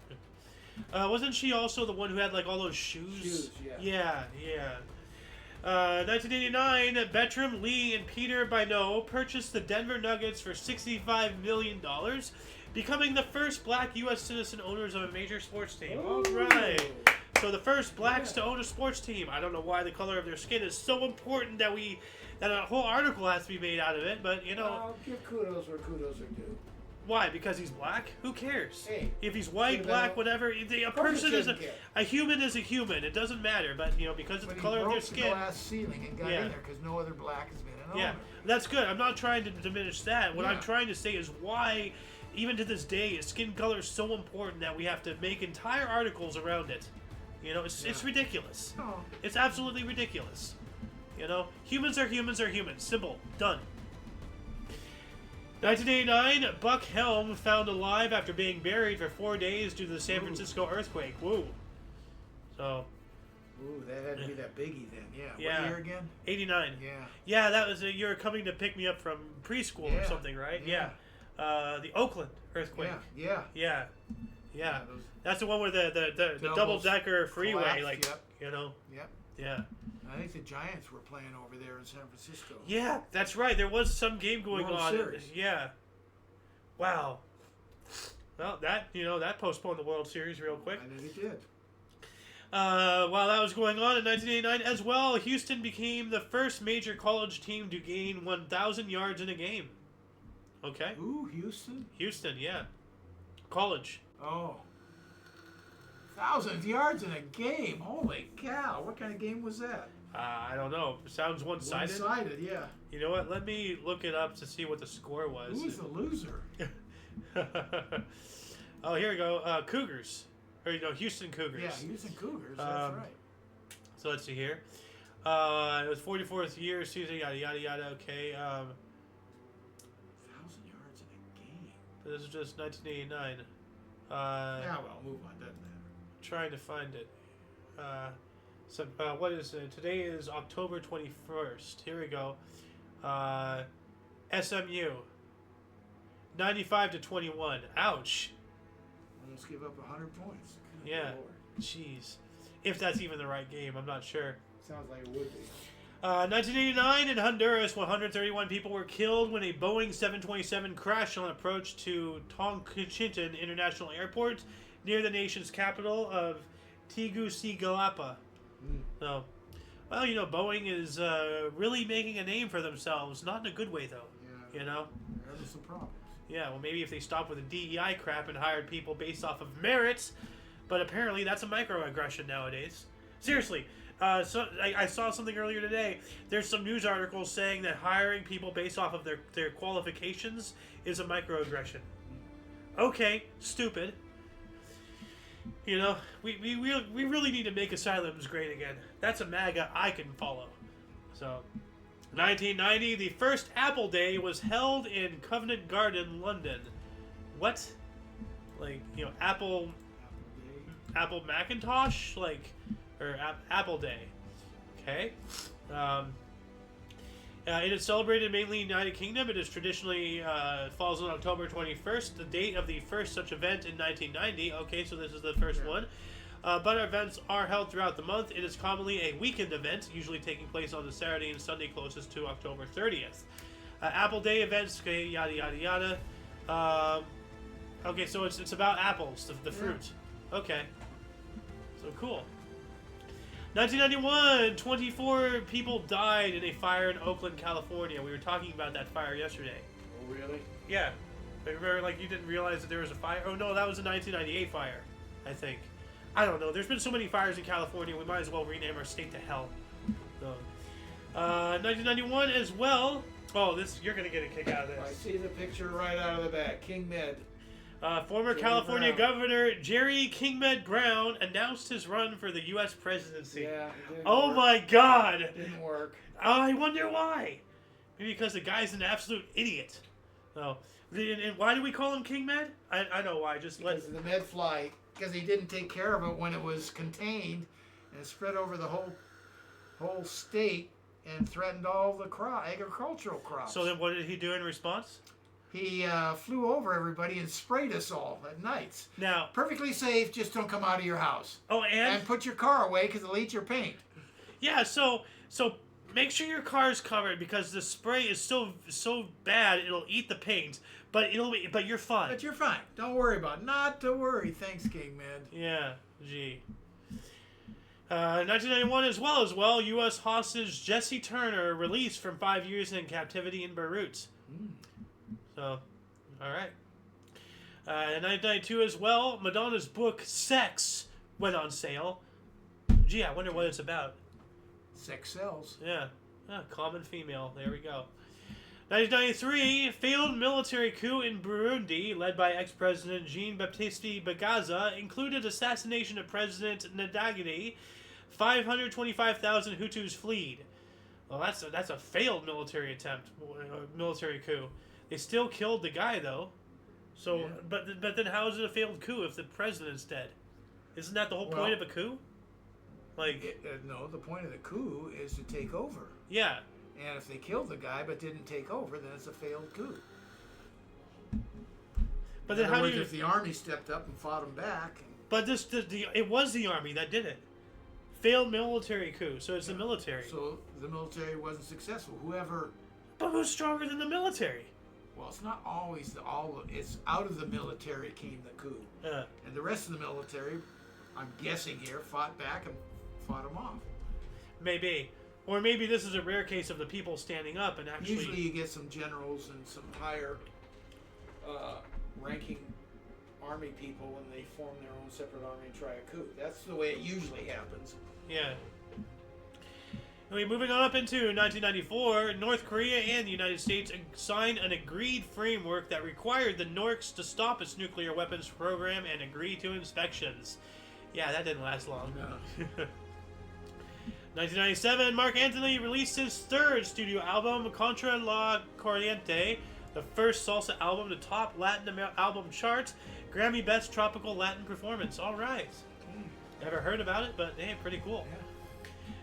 Wasn't she also the one who had like all those shoes? Shoes, yeah. Yeah. 1989, Bertram, Lee, and Peter Bynot purchased the Denver Nuggets for $65 million, becoming the first black U.S. citizen owners of a major sports team. All right. So the first blacks to own a sports team. I don't know why the color of their skin is so important that a whole article has to be made out of it, but you know. I'll give kudos where kudos are due. Why? Because he's black? Who cares? Hey, if he's white, black, whatever, a person is a human is a human. It doesn't matter, but you know, because of the color of their skin. The glass ceiling and got in there because no other black has been an owner. That's good. I'm not trying to diminish that. What I'm trying to say is why, even to this day, skin color is so important that we have to make entire articles around it. You know, it's ridiculous. Oh. It's absolutely ridiculous. You know, humans are humans are humans. Simple. Done. 1989, Buck Helm found alive after being buried for 4 days due to the San Francisco earthquake. Woo. So. Ooh, that had to be that biggie then. Yeah. What year again? 89. Yeah. Yeah, that was you were coming to pick me up from preschool or something, right? Yeah. The Oakland earthquake. Yeah. That's the one where the double-decker freeway, collapsed, like, you know. Yep. Yeah. I think the Giants were playing over there in San Francisco. Yeah, that's right. There was some game going World on. Series. Yeah. Wow. Well, that postponed the World Series real quick. I think it did. While that was going on in 1989 as well, Houston became the first major college team to gain 1,000 yards in a game. Okay. Ooh, Houston? Houston, yeah. College. Oh. 1,000 yards in a game. Holy cow. What kind of game was that? I don't know. Sounds one-sided. One-sided, yeah. You know what? Let me look it up to see what the score was. Who was the loser? Oh, here we go. Cougars. Or, Houston Cougars. Yeah, Houston Cougars. That's right. So let's see here. It was 44th year season, yada, yada, yada. Okay. 1,000 yards in a game. This is just 1989. Yeah, well, move on. Doesn't matter. Trying to find it. What is it? Today is October 21st. Here we go. SMU. 95-21. Ouch. Almost give up 100 points. Good Yeah. Lord. Jeez. If that's even the right game, I'm not sure. Sounds like it would be. 1989 in Honduras, 131 people were killed when a Boeing 727 crashed on approach to Toncontín International Airport near the nation's capital of Tegucigalpa. So, well, Boeing is really making a name for themselves. Not in a good way, though. Yeah. There was some problems. Yeah, well, maybe if they stopped with the DEI crap and hired people based off of merits, but apparently that's a microaggression nowadays. Seriously. So I saw something earlier today. There's some news articles saying that hiring people based off of their qualifications is a microaggression. Okay, stupid. We really need to make asylums great again. That's a MAGA I can follow. So, 1990, the first Apple Day was held in Covent Garden, London. What? Like, Apple Macintosh? Like, or Apple Day. Okay. It is celebrated mainly in the United Kingdom. It is traditionally falls on October 21st, the date of the first such event in 1990. Okay, so this is the first one. But events are held throughout the month. It is commonly a weekend event, usually taking place on the Saturday and Sunday closest to October 30th. Apple Day events, okay, yada yada yada. Okay, so it's about apples, the fruit. Okay. So cool. 1991, 24 people died in a fire in Oakland, California. We were talking about that fire yesterday. Oh, really? Yeah. Remember, like, you didn't realize that there was a fire? Oh, no, that was a 1998 fire, I think. I don't know. There's been so many fires in California, we might as well rename our state to hell. So, 1991 as well. Oh, you're going to get a kick out of this. I see the picture right out of the back. King Med. Former California Governor Jerry Kingmed Brown announced his run for the U.S. presidency. Yeah, my God! It didn't work. I wonder why. Maybe because the guy's an absolute idiot. Oh, and why do we call him Kingmed? I know why. Because of the med fly. Because he didn't take care of it when it was contained and spread over the whole state and threatened all the agricultural crops. So then, what did he do in response? He flew over everybody and sprayed us all at nights. Now, Perfectly safe, just don't come out of your house. oh, And put your car away because it'll eat your paint. yeah, so make sure your car is covered because the spray is so bad it'll eat the paint, but you're fine. But you're fine. Don't worry about it. Not to worry. Thanks, King Man. Yeah, gee. 1991 as well, U.S. hostage Jesse Turner released from 5 years in captivity in Beirut. So, all right. In 1992 as well, Madonna's book Sex went on sale. Gee, I wonder what it's about. Sex sells. Yeah, common female. There we go. 1993, failed military coup in Burundi, led by ex-president Jean-Baptiste Bagaza, included assassination of President Ndagide. 525,000 Hutus fled. Well, that's a failed military attempt, military coup. They still killed the guy though. So, yeah. but then how is it a failed coup if the president's dead? Isn't that the whole point of a coup? Like, no, the point of the coup is to take over. Yeah. And if they killed the guy but didn't take over, then it's a failed coup. But then how do you? If the army stepped up and fought him back. But it was the army that did it. Failed military coup, so it's the military. So the military wasn't successful. Whoever. But who's stronger than the military? Well, it's not always it's out of the military came the coup. And the rest of the military, I'm guessing here, fought back and fought him off. Maybe. Or maybe this is a rare case of the people standing up and actually... Usually you get some generals and some higher ranking army people when they form their own separate army and try a coup. That's the way it usually happens. Yeah. Anyway, moving on up into 1994, North Korea and the United States signed an agreed framework that required the Norks to stop its nuclear weapons program and agree to inspections. Yeah, that didn't last long. No. 1997, Mark Anthony released his third studio album, Contra la Corriente, the first salsa album to top Latin album chart, Grammy Best Tropical Latin Performance. All right. Never heard about it, but hey, pretty cool. Yeah.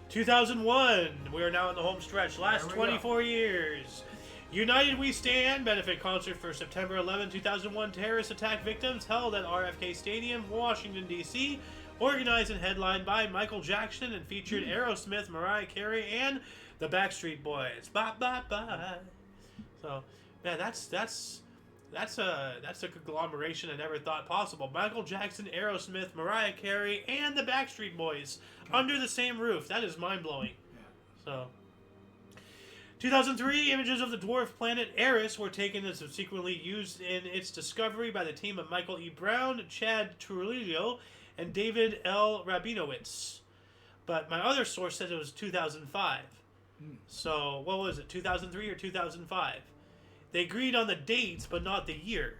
2001, we are now in the home stretch. Last 24 years. United We Stand benefit concert for September 11, 2001 terrorist attack victims held at RFK Stadium, Washington, D.C., organized and headlined by Michael Jackson and featured Aerosmith, Mariah Carey, and the Backstreet Boys. Bye, bye, bye. So, man, that's a conglomeration I never thought possible. Michael Jackson, Aerosmith, Mariah Carey, and the Backstreet Boys under the same roof. That is mind-blowing. Yeah. So, 2003, images of the dwarf planet Eris were taken and subsequently used in its discovery by the team of Michael E. Brown, Chad Trujillo, and David L. Rabinowitz. But my other source said it was 2005. So, what was it, 2003 or 2005? They agreed on the dates, but not the year.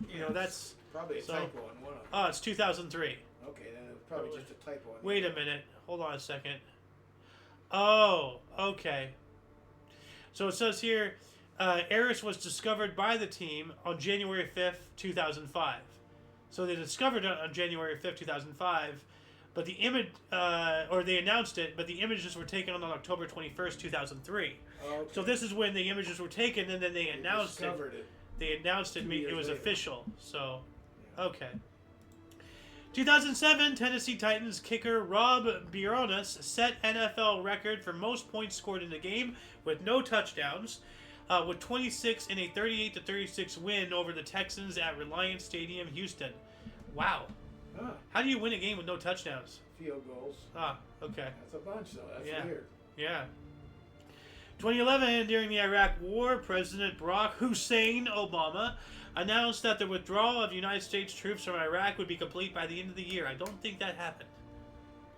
Yeah, you know, that's... Probably a typo on one of them. Oh, it's 2003. Okay, then it was probably just a typo. Wait a minute. Hold on a second. Oh, okay. So it says here, Eris was discovered by the team on January 5th, 2005. So they discovered it on January 5th, 2005, but the image, or they announced it, but the images were taken on October 21st, 2003. Okay. So this is when the images were taken, and then they announced it. They announced it. It was official. So, okay. 2007, Tennessee Titans kicker Rob Bironas set NFL record for most points scored in a game with no touchdowns, with 26 in a 38-36 win over the Texans at Reliance Stadium, Houston. Wow. How do you win a game with no touchdowns? Field goals. Okay. That's a bunch, though. That's weird. Yeah. 2011, during the Iraq War, President Barack Hussein Obama announced that the withdrawal of United States troops from Iraq would be complete by the end of the year. I don't think that happened.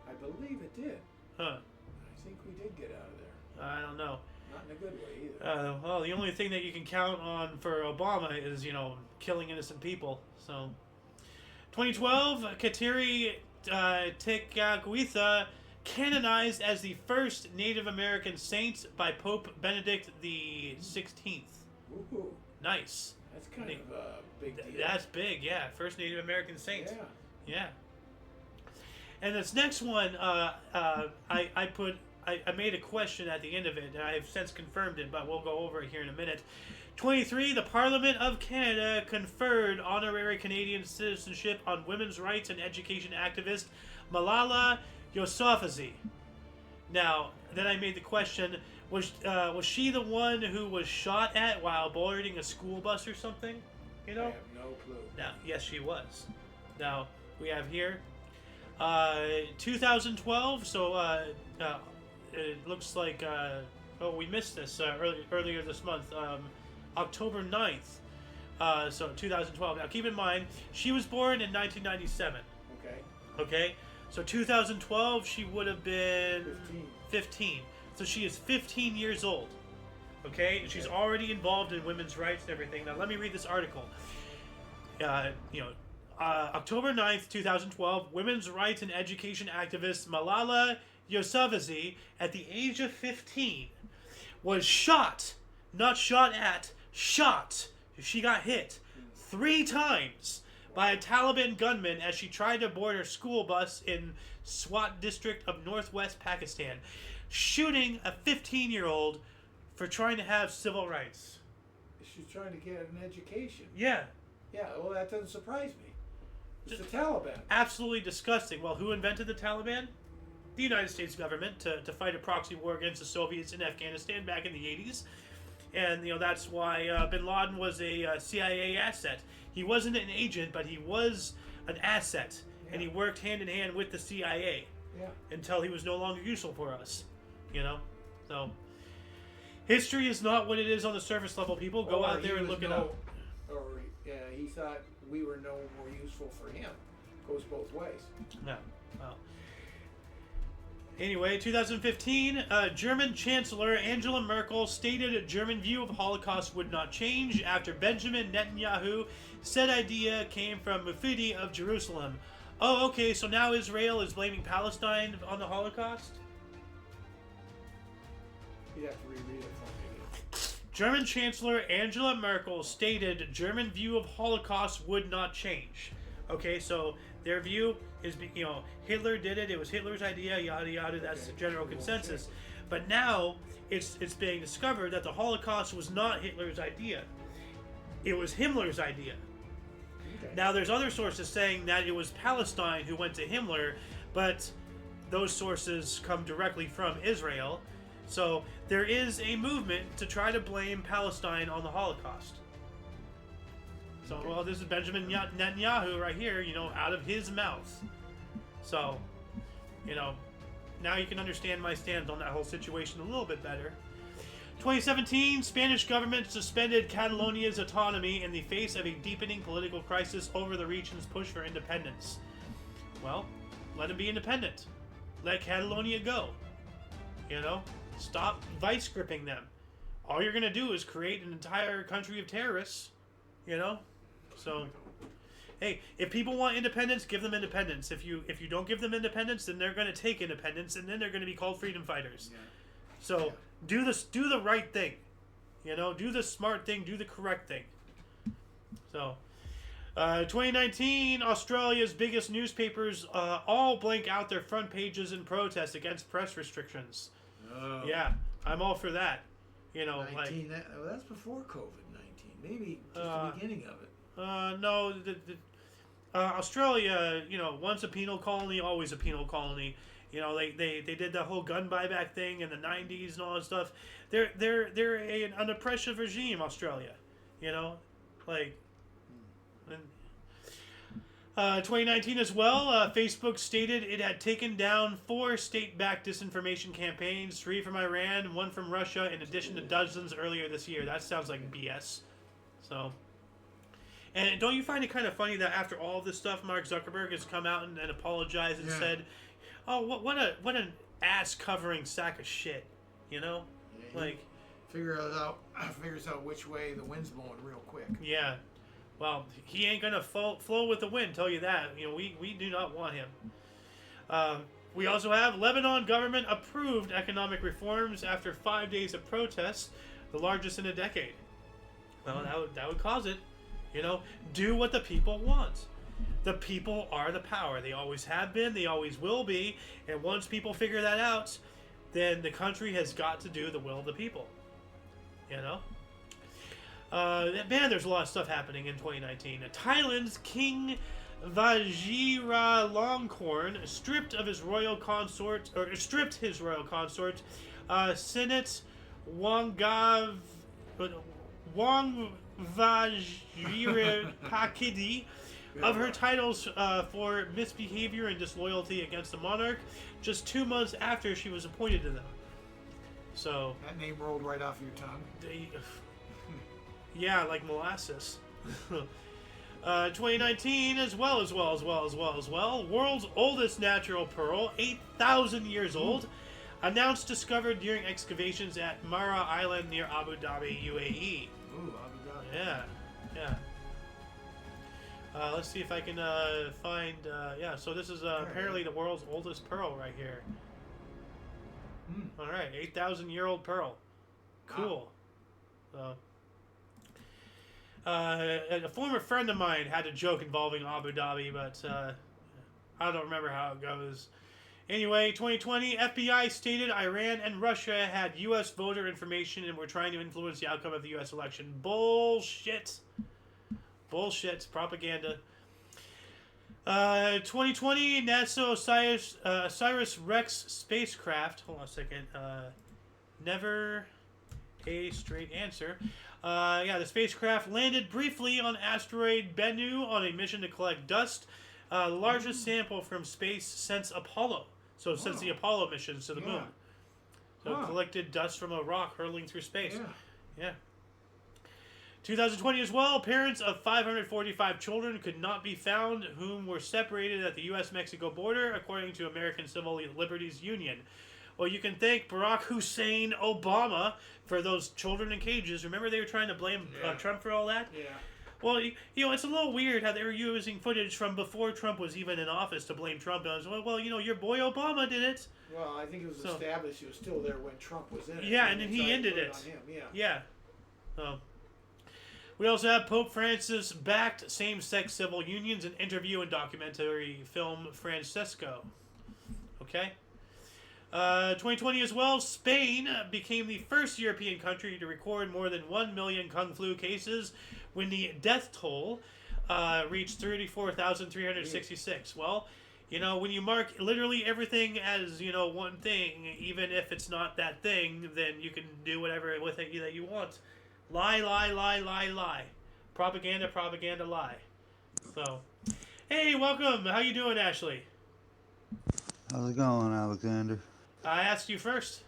I believe it did. Huh. I think we did get out of there. I don't know. Not in a good way either. Well, the only thing that you can count on for Obama is, killing innocent people. So, 2012, Kateri Tekakwitha canonized as the first Native American saint by Pope Benedict the 16th. Woohoo. Nice. That's kind of a big deal. That's big, yeah. First Native American saint. Yeah. Yeah. And this next one, I I made a question at the end of it, and I have since confirmed it, but we'll go over it here in a minute. 23. The Parliament of Canada conferred honorary Canadian citizenship on women's rights and education activist Malala Yousafzai. Now, then I made the question, was she the one who was shot at while boarding a school bus or something? You know? I have no clue. Now, yes, she was. Now, we have here 2012, so it looks like, we missed this earlier this month, October 9th, so 2012. Now, keep in mind, she was born in 1997. Okay. Okay? So 2012, she would have been 15. So she is 15 years old. Okay? And she's already involved in women's rights and everything. Now, let me read this article. October 9th, 2012, women's rights and education activist Malala Yousafzai, at the age of 15, was shot, not shot at, shot. She got hit 3 times by a Taliban gunman as she tried to board her school bus in Swat district of northwest Pakistan, shooting a 15-year-old for trying to have civil rights. She's trying to get an education. Yeah. Yeah, well, that doesn't surprise me. It's the Taliban. Absolutely disgusting. Well, who invented the Taliban? The United States government to fight a proxy war against the Soviets in Afghanistan back in the 80s. And, that's why bin Laden was a CIA asset. He wasn't an agent, but he was an asset. Yeah. And he worked hand in hand with the CIA until he was no longer useful for us. So history is not what it is on the surface level, people. Go out there and look it up. Or he thought we were no more useful for him. Goes both ways. No. Well. Anyway, 2015, German Chancellor Angela Merkel stated a German view of Holocaust would not change after Benjamin Netanyahu said idea came from Mufti of Jerusalem. Oh, okay, so now Israel is blaming Palestine on the Holocaust? You'd have to reread it for me. German Chancellor Angela Merkel stated German view of Holocaust would not change. Okay, so their view is, Hitler did it. It was Hitler's idea, yada yada. That's the general consensus. But now it's being discovered that the Holocaust was not Hitler's idea. It was Himmler's idea. Okay. Now there's other sources saying that it was Palestine who went to Himmler, but those sources come directly from Israel. So there is a movement to try to blame Palestine on the Holocaust. So, well, this is Benjamin Netanyahu right here, out of his mouth. So, now you can understand my stance on that whole situation a little bit better. 2017, Spanish government suspended Catalonia's autonomy in the face of a deepening political crisis over the region's push for independence. Well, let it be independent. Let Catalonia go. Stop vice gripping them. All you're going to do is create an entire country of terrorists, So, hey, if people want independence, give them independence. If you don't give them independence, then they're going to take independence, and then they're going to be called freedom fighters. Yeah. So, do the right thing. Do the smart thing, do the correct thing. So, 2019, Australia's biggest newspapers all blank out their front pages in protest against press restrictions. Oh. Yeah, I'm all for that. 19, that's before COVID-19. Maybe just the beginning of it. No, Australia, once a penal colony, always a penal colony. They did the whole gun buyback thing in the 90s and all that stuff. They're an oppressive regime, Australia. 2019 as well, Facebook stated it had taken down 4 state-backed disinformation campaigns, 3 from Iran, 1 from Russia, in addition to dozens earlier this year. That sounds like BS. So... And don't you find it kind of funny that after all this stuff, Mark Zuckerberg has come out and apologized and said, "Oh, what an ass covering sack of shit," Yeah, figures out which way the wind's blowing real quick. Yeah, well, he ain't gonna flow with the wind. Tell you that. We do not want him. We also have Lebanon government approved economic reforms after 5 days of protests, the largest in a decade. Well, that would cause it. Do what the people want. The people are the power. They always have been. They always will be. And once people figure that out, then the country has got to do the will of the people. You know? Man, there's a lot of stuff happening in 2019. Thailand's King Vajiralongkorn stripped his royal consort, Senate Wangvajirapakidi, of her titles for misbehavior and disloyalty against the monarch, just 2 months after she was appointed to them. So that name rolled right off your tongue. Yeah, like molasses. 2019 as well. World's oldest natural pearl, 8,000 years old, announced discovered during excavations at Mara Island near Abu Dhabi, UAE. Ooh, Abu Dhabi. Yeah. Let's see if I can find. So this is apparently the world's oldest pearl right here. All right, 8,000-year-old pearl. Cool. Wow. A former friend of mine had a joke involving Abu Dhabi, but I don't remember how it goes. Anyway, 2020, FBI stated Iran and Russia had U.S. voter information and were trying to influence the outcome of the U.S. election. Bullshit. Propaganda. 2020, NASA OSIRIS-REx spacecraft. Hold on a second. Never a straight answer. The spacecraft landed briefly on asteroid Bennu on a mission to collect dust, the largest sample from space since Apollo. So since the Apollo missions to the moon. So collected dust from a rock hurtling through space. Yeah. 2020 as well, parents of 545 children could not be found whom were separated at the U.S.-Mexico border, according to American Civil Liberties Union. Well, you can thank Barack Hussein Obama for those children in cages. Remember they were trying to blame Trump for all that? Yeah. Well, it's a little weird how they were using footage from before Trump was even in office to blame Trump. And I was well, your boy Obama did it. Well, I think it was established he was still there when Trump was in it. Yeah, and then he ended it. On him. Yeah. We also have Pope Francis backed same-sex civil unions in interview and documentary film Francesco. Okay. 2020 as well, Spain became the first European country to record more than 1 million Kung Flu cases when the death toll reached 34,366. Well, when you mark literally everything as, one thing, even if it's not that thing, then you can do whatever with it that you want. Lie. Propaganda, lie. So, hey, welcome. How you doing, Ashley? How's it going, Alexander? I asked you first.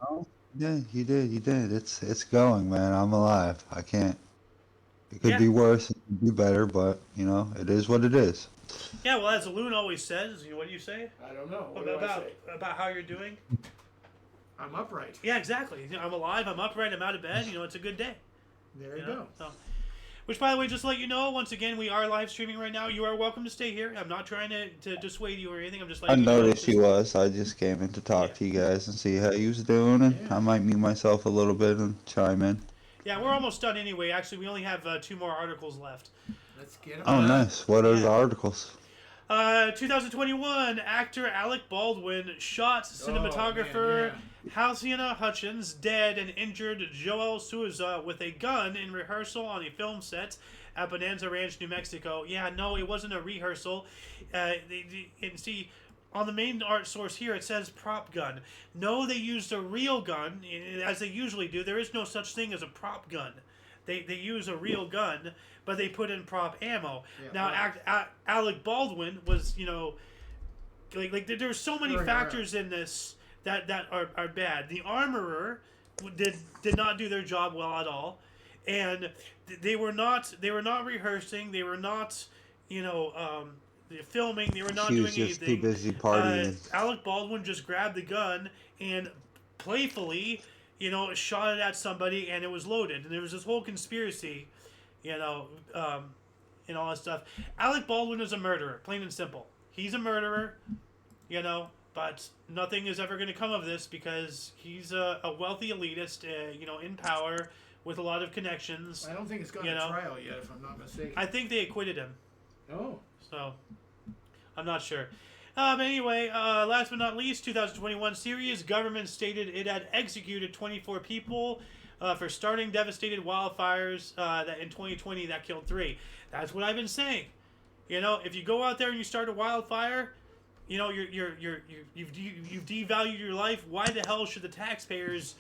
Oh, yeah, you did. It's going, man. I'm alive. I can't. It could be worse. It could be better, but it is what it is. Yeah, well, as Loon always says, what do you say? I don't know. What about how you're doing? I'm upright. Yeah, exactly. I'm alive. I'm upright. I'm out of bed. It's a good day. There you go. So, which, by the way, just to let you know, once again, we are live streaming right now. You are welcome to stay here. I'm not trying to dissuade you or anything. I'm just letting you know. I noticed you was. I just came in to talk to you guys and see how you was doing, and I might mute myself a little bit and chime in. Yeah, we're almost done anyway. Actually, we only have 2 more articles left. Let's get them. Oh, nice. What are the articles? 2021, actor Alec Baldwin shot cinematographer Halcyona Hutchins dead and injured Joel Souza with a gun in rehearsal on a film set at Bonanza Ranch, New Mexico. Yeah, no, it wasn't a rehearsal. And see, on the main art source here, it says prop gun. No, they used a real gun, as they usually do. There is no such thing as a prop gun. They use a real gun, but they put in prop ammo. Yeah, now, Alec Baldwin was, like there's so many factors in this that are bad. The armorer did not do their job well at all, and they were not rehearsing. They were not, filming. They were not doing anything. He was just too busy partying. Alec Baldwin just grabbed the gun and playfully, shot it at somebody, and it was loaded. And there was this whole conspiracy, and all that stuff. Alec Baldwin is a murderer, plain and simple. He's a murderer, but nothing is ever going to come of this because he's a wealthy elitist, in power with a lot of connections. I don't think it's gone to trial yet, if I'm not mistaken. I think they acquitted him. Oh. So, I'm not sure. Anyway, last but not least, 2021 Syria's government stated it had executed 24 people for starting devastated wildfires that in 2020 that killed 3. That's what I've been saying. You know, if you go out there and you start a wildfire, you know you've devalued your life. Why the hell should the taxpayers,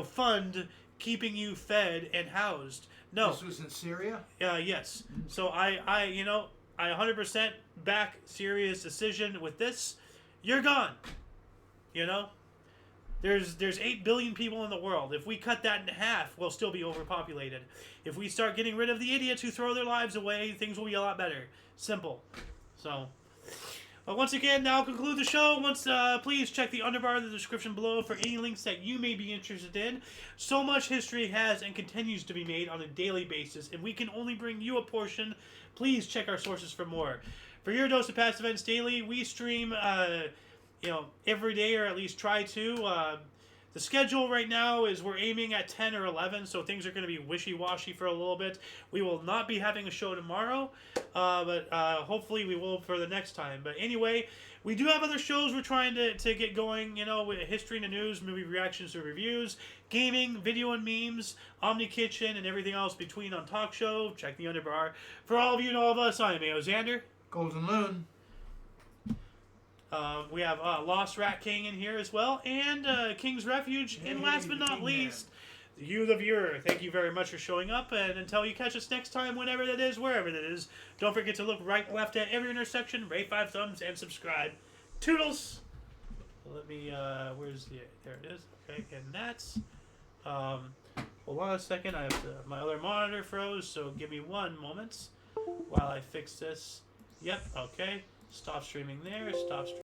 fund keeping you fed and housed? No. This was in Syria? Yes. So I 100% back Syria's decision with this. You're gone. There's 8 billion people in the world. If we cut that in half, we'll still be overpopulated. If we start getting rid of the idiots who throw their lives away, things will be a lot better. Simple. So, once again, now I'll conclude the show. Please check the underbar of the description below for any links that you may be interested in. So much history has and continues to be made on a daily basis, and we can only bring you a portion. Please check our sources for more. For your dose of past events daily, we stream, every day, or at least try to. The schedule right now is we're aiming at 10 or 11, so things are going to be wishy-washy for a little bit. We will not be having a show tomorrow, but hopefully we will for the next time. But anyway, we do have other shows we're trying to get going, with history and the news, movie reactions or reviews, gaming, video and memes, Omni Kitchen, and everything else between on Talk Show. Check the underbar. For all of you and all of us, I am A.O. Xander. Golden Loon. We have Lost Rat King in here as well, and King's Refuge, and last but not least, you the viewer. Thank you very much for showing up, and until you catch us next time, whenever that is, wherever that is, don't forget to look right and left at every intersection, rate 5 thumbs, and subscribe. Toodles! Let me, there it is. Okay, and that's, hold on a second, my other monitor froze, so give me 1 moment while I fix this. Yep, okay. Stop streaming there, stop streaming.